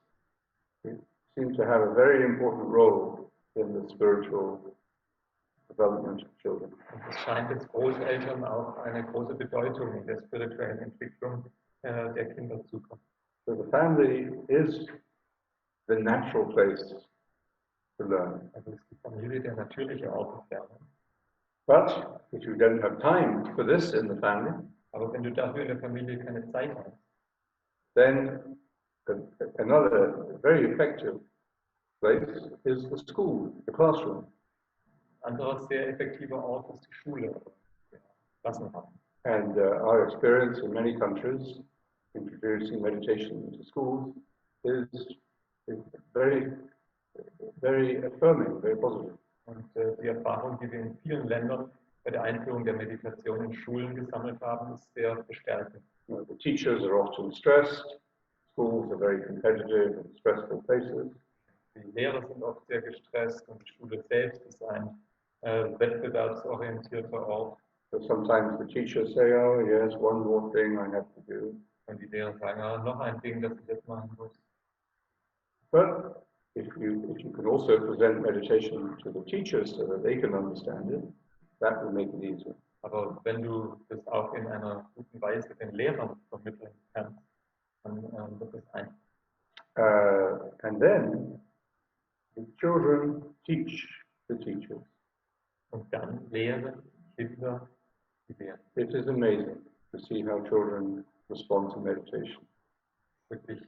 seem to have a very important role in the spiritual development of children. Und es scheint, dass Großeltern auch eine große Bedeutung in der spirituellen Entwicklung der Kinder zukommen. So the family is the natural place to learn. Also ist die Familie der natürliche Ort des Lernens. But if you don't have time for this in the family, Aber wenn du dafür in der Familie keine Zeit hast, then another very effective place is the school, the classroom. ein anderer sehr effektiver Ort ist die Schule, der Klassenraum. And our experience in many countries, introducing meditation into schools, is very, very affirming, very positive. Und die Erfahrung, die wir in vielen Ländern bei der Einführung der Meditation in Schulen gesammelt haben, ist sehr bestärkend. The teachers are often stressed. Schools are very competitive and stressful places. Die Lehrer sind oft sehr gestresst und die Schule selbst ist ein wettbewerbsorientierter Ort. So sometimes the teachers say, oh yes, one more thing I have to do. Und die Lehrer sagen, ah, noch ein Ding, das ich jetzt machen muss. But if you can also present meditation to the teachers so that they can understand it, that will make it easier. Aber wenn du das auch in einer guten Weise den Lehrern vermitteln kannst, dann wird es einfach. And then the children teach the teachers. Und dann lehren Kinder die Lehrer. It is amazing to see how children respond to meditation. Wirklich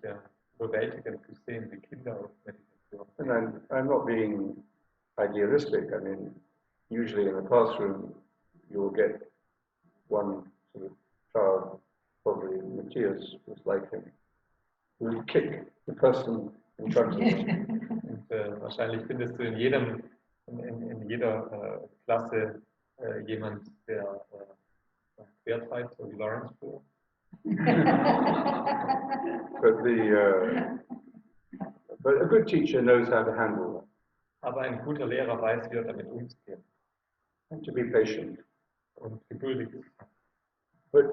überwältigend zu sehen, wie Kinder auf Meditation. And I'm not being idealistic. I mean, usually in a classroom, you'll get one sort of child, probably Matthias was like him, who would kick the person in front of him. Und wahrscheinlich findest du in jeder Klasse jemand, der quertreibt, so wie Laurence früher. But a good teacher knows how to handle that. Aber ein guter Lehrer weiß, wie er damit umzugehen And to be patient. und geduldig ist. But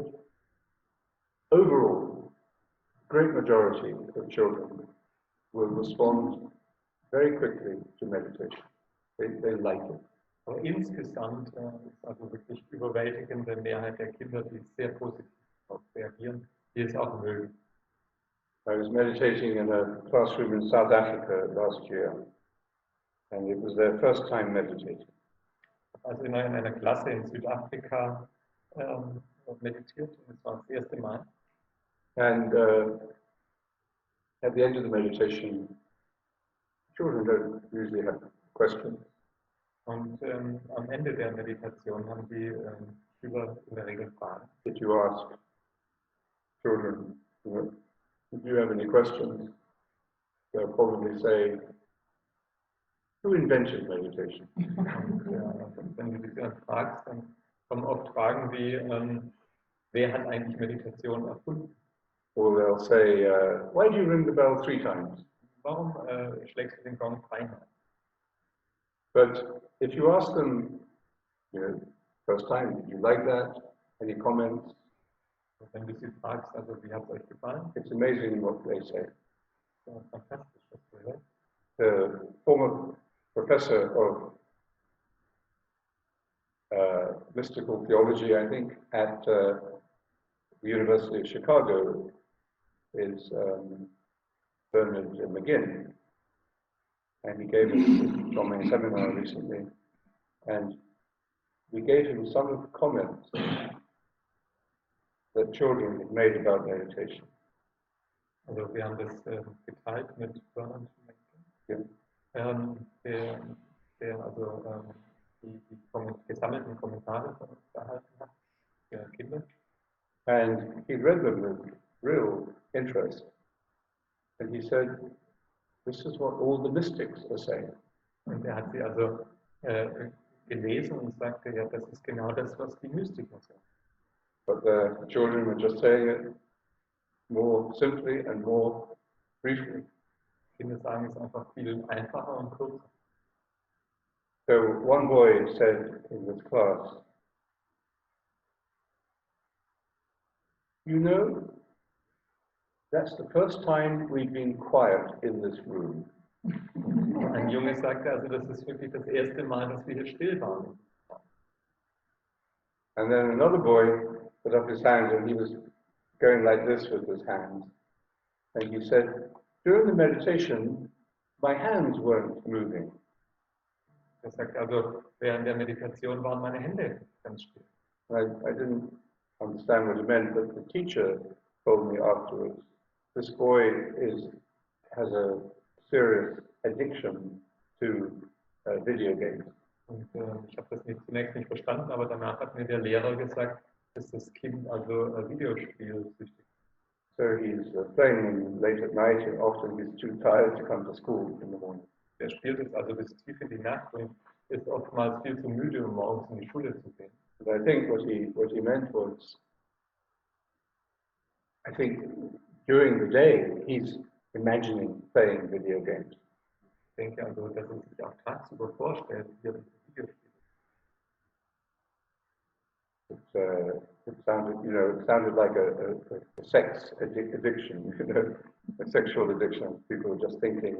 overall, great majority of children will respond very quickly to meditation. They like it. Aber insgesamt ist also wirklich überwältigende Mehrheit der Kinder, die sehr positiv darauf reagieren, die es auch mögen. I was meditating in a classroom in South Africa last year, and it was their first time meditating. Also in einer Klasse in Südafrika meditiert, und das war das erste Mal. And at the end of the meditation, children don't usually have questions. Und am Ende der Meditation haben die Schüler in der Regel Fragen. If you ask children, if you have any questions, they'll probably say, who invented meditation? Und wenn du dich dann fragst, dann kommen oft Fragen wie, wer hat eigentlich Meditation erfunden? Or they'll say, why do you ring the bell 3 times? Warum schlägst du den Gong dreimal? But if you ask them, first time, did you like that? Any comments? Wenn du sie fragst, also wie hat es euch gefallen? It's amazing what they say. Ja, fantastisch, was du hörst. The former professor of mystical theology, I think, at the University of Chicago is Bernard McGinn, and he gave us a seminar recently, and we gave him some of the comments that children had made about meditation. Also wir haben das geteilt mit Bernard McGinn, Yeah. der also die gesammelten Kommentare von uns erhalten hat, für Kinder. And he read them with real interest. And he said, this is what all the mystics are saying. Und er hat sie also gelesen und sagte, ja, das ist genau das, was die Mystiker sagen. But the children were just saying it more simply and more briefly. Kinder sagen es einfach viel einfacher und kurzer. So one boy said in this class, you know, that's the first time we've been quiet in this room. Ein Junge sagte, also das ist wirklich das erste Mal, dass wir hier still waren. And then another boy put up his hand and he was going like this with his hands. And he said, during the meditation, my hands weren't moving. Er sagt also, während der Meditation waren meine Hände ganz still. I didn't understand what he meant, but the teacher told me afterwards, this boy has a serious addiction to video games. Und ich habe das zunächst nicht verstanden, aber danach hat mir der Lehrer gesagt, dass das Kind also Videospielsüchtig ist. So he's playing them late at night and often he's too tired to come to school in the morning. Er spielt es also bis tief in die Nacht und ist oftmals viel zu müde, um morgens in die Schule zu gehen. And I think what he meant was, I think during the day he's imagining playing video games. Ich denke also, dass er sich auch tagsüber vorstellt, wie er das Videospiel. It sounded like a sex addiction, a sexual addiction. People are just thinking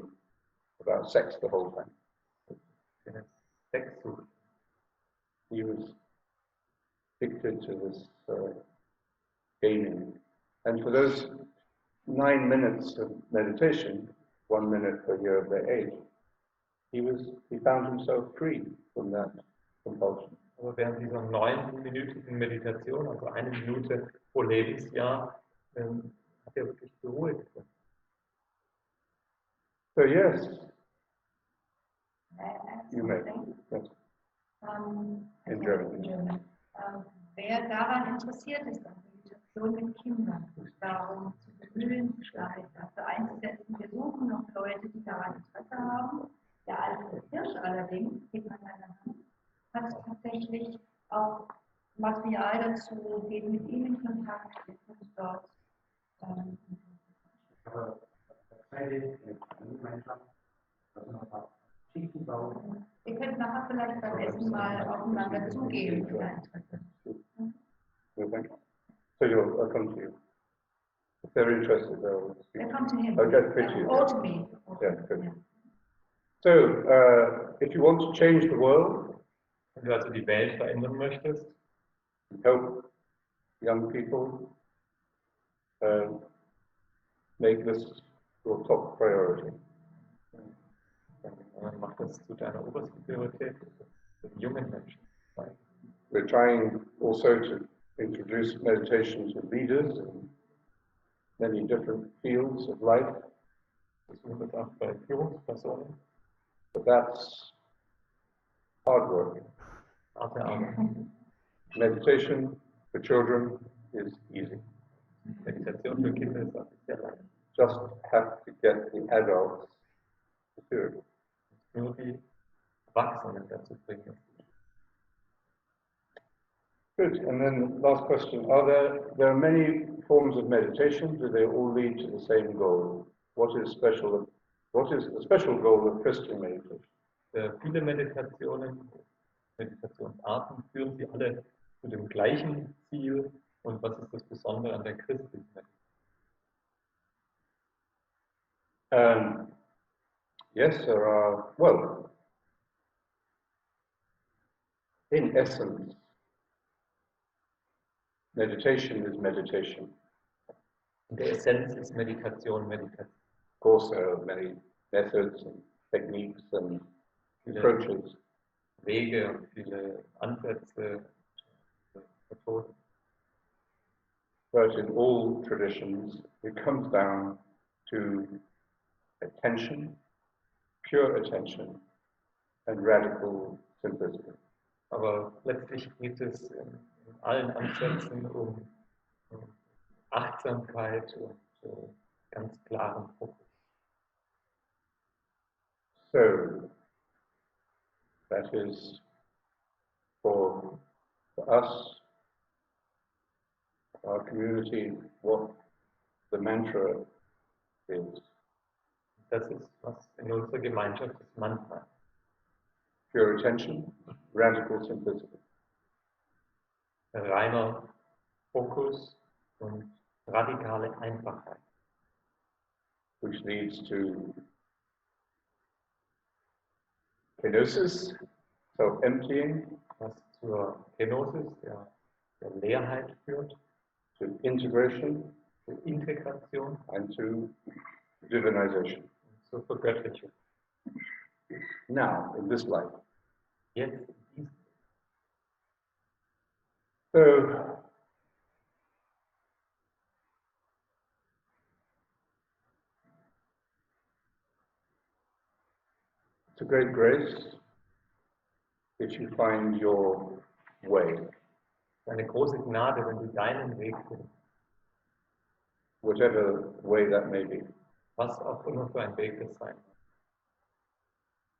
about sex the whole time. Sexsucht. He was addicted to this gaming. And for those 9 minutes of meditation, 1 minute per year of their age, he found himself free from that compulsion. Aber während dieser 9-minütigen Meditation, also 1 Minute pro Lebensjahr, hat er wirklich beruhigt. So yes, Add you may. something. Yes. In Also German. Wer daran interessiert ist, an Meditation mit Kindern, darum zu bemühen, sich dafür einzusetzen, wir suchen noch Leute, die daran Interesse haben. Der alte Hirsch allerdings, geht man meine Hand, hat tatsächlich auch Material dazu, geht mit ihm in Kontakt, wir können dort ihr könnt nachher vielleicht beim Essen mal aufeinander zugehen, wenn ihr Interesse habt. No, thank you. So I'll come to you. If they're interested, they'll speak. They come to him. I'll get to you. Or to me. Yeah, good. So, if you want to change the world, Wenn du also die Welt verändern möchtest, help young people, make this your top priority. dann mach das zu deiner obersten Priorität, den jungen Menschen. We're trying also to introduce meditation to leaders in many different fields of life, Versuchen das auch bei Führungspersonen, but that's hard work. harte Arbeit. Meditation for children is easy. Meditation für Kinder ist auch sehr leicht. Just have to get the adults to do it. Nur die Erwachsenen dazu bringen. Good. And then last question: there are many forms of meditation? Do they all lead to the same goal? What is the special goal of Christian meditation? Viele Meditationsarten führen sie alle zu dem gleichen Ziel, Und was ist das Besondere an der christlichen Meditation? Yes, there are, well, in essence, meditation is meditation. In der Essenz ist Meditation Meditation. Of course, there are many methods and techniques and approaches. Wege und viele Ansätze, Methoden. But in all traditions, it comes down to attention, pure attention, and radical simplicity. Aber letztlich geht es in allen Ansätzen um Achtsamkeit und ganz klaren Fokus. So, that is for us, our community, what the mantra is. Das ist, was in unserer Gemeinschaft das Mantra ist. Pure attention, radical simplicity. Reiner Fokus und radikale Einfachheit. Which leads to kenosis, self-emptying, was zur Kenosis, der Leerheit führt, to integration, zur Integration and to divinization. und zur Vergöttlichung. Now, in this life. Jetzt in diesem. So, it's a great grace if you find your way. Eine große Gnade, wenn du deinen Weg findest, Whatever way that may be. was auch immer für ein Weg es sein mag.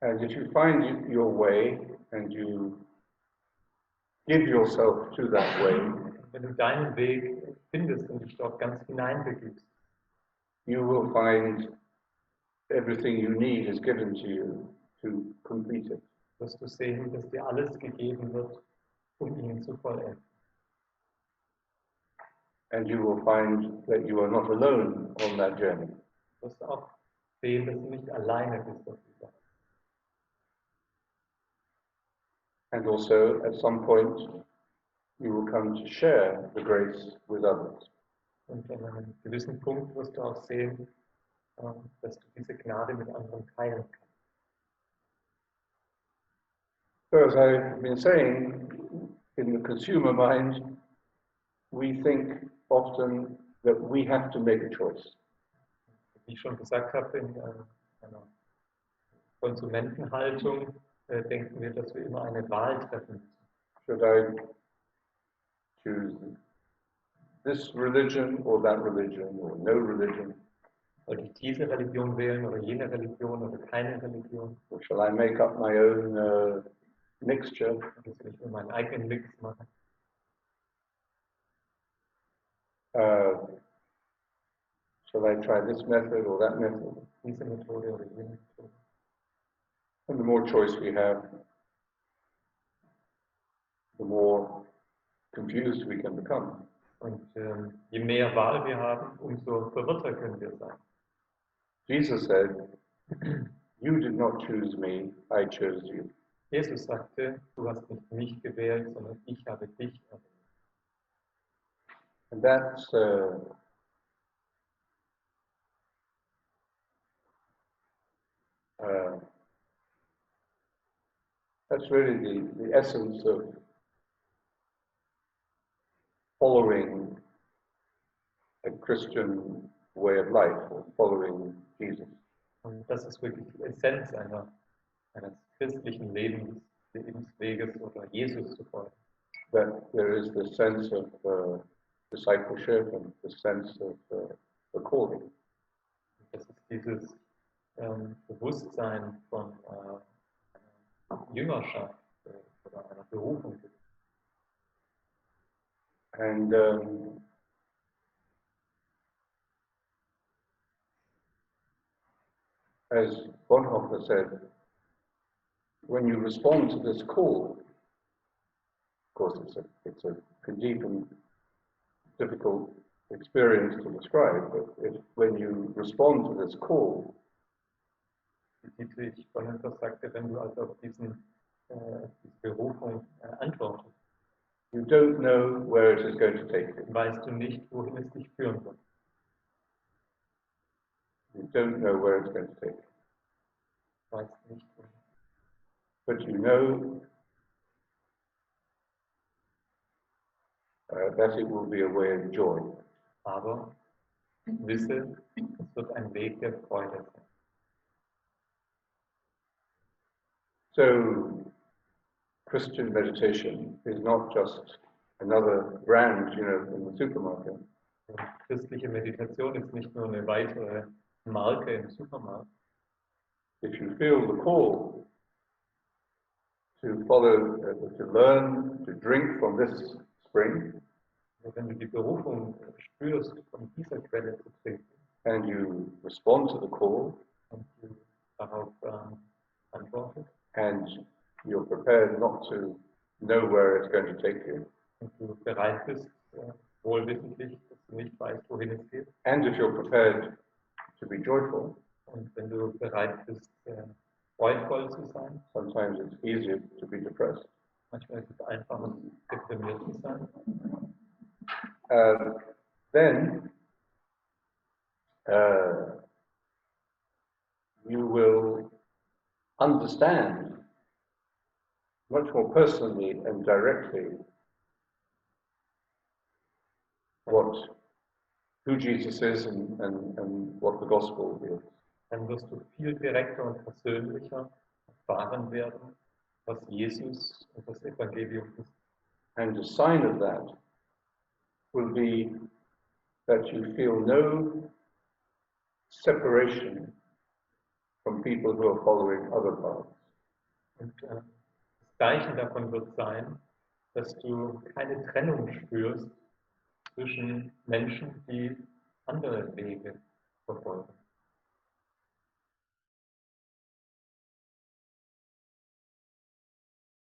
And if you find your way and you give yourself to that way, Wenn du deinen Weg findest und dich dort ganz hineinbegibst, you will find everything you need is given to you to complete it. wirst du sehen, dass dir alles gegeben wird, um ihn zu vollenden. And you will find that you are not alone on that journey. Du wirst auch sehen, dass du nicht alleine bist auf dieser. And also, at some point, you will come to share the grace with others. Und an einem gewissen Punkt wirst du auch sehen, dass du diese Gnade mit anderen teilen kannst. So, as I've been saying, in the consumer mind, we think often that we have to make a choice. Wie ich schon gesagt habe, in einer Konsumentenhaltung denken wir, dass wir immer eine Wahl treffen müssen. Should I choose this religion or that religion or no religion? Soll ich diese Religion wählen oder jene Religion oder keine Religion? Or shall I make up my own mixture? Oder soll ich mir meinen eigenen Mix machen? Shall I try this method or that method? Diese Methode oder jene Methode? And the more choice we have, the more confused we can become. Und je mehr Wahl wir haben, umso verwirrter können wir sein. Jesus said, "You did not choose me, I chose you." Jesus sagte, du hast nicht mich gewählt, sondern ich habe dich erwählt. And that's really the essence of following a Christian way of life, or following Jesus. Und das ist wirklich die Essenz eines christlichen Lebensweges oder Jesus zu folgen. That there is the sense of discipleship and the sense of the calling. Das ist dieses Bewusstsein von einer Jüngerschaft oder einer Berufung. And as Bonhoeffer said, when you respond to this call, of course it's a deep and difficult experience to describe, but when you respond to this call, Dietrich Bonhoeffer sagte, wenn du also auf diese Berufung antwortest, you don't know where it is going to take you. weißt du nicht, wohin es dich führen wird. You don't know where it's going to take you. Weißt nicht, wohin. But you know that it will be a way of joy. Aber wisse, es wird ein Weg der Freude sein. So, Christian meditation is not just another brand, in the supermarket. Und christliche Meditation ist nicht nur eine weitere Marke im Supermarkt. If you feel the call to follow, to learn, to drink from this spring, Wenn du die Berufung spürst, von dieser Quelle zu trinken, and you respond to the call, und du darauf antwortest, and you're prepared not to know where it's going to take you, und du bereit bist, wohlwissentlich, dass du nicht weißt, wohin es geht, and if you're prepared to be joyful, und wenn du bereit bist, freudvoll zu sein, sometimes it's easier to be depressed. manchmal ist es einfacher, deprimiert zu sein, Then you will understand much more personally and directly who Jesus is and what the gospel is. dann wirst du viel direkter und persönlicher erfahren werden, was Jesus und das Evangelium ist. And a sign of that will be that you feel no separation from people who are following other paths. Und das Zeichen davon wird sein, dass du keine Trennung spürst zwischen Menschen, die andere Wege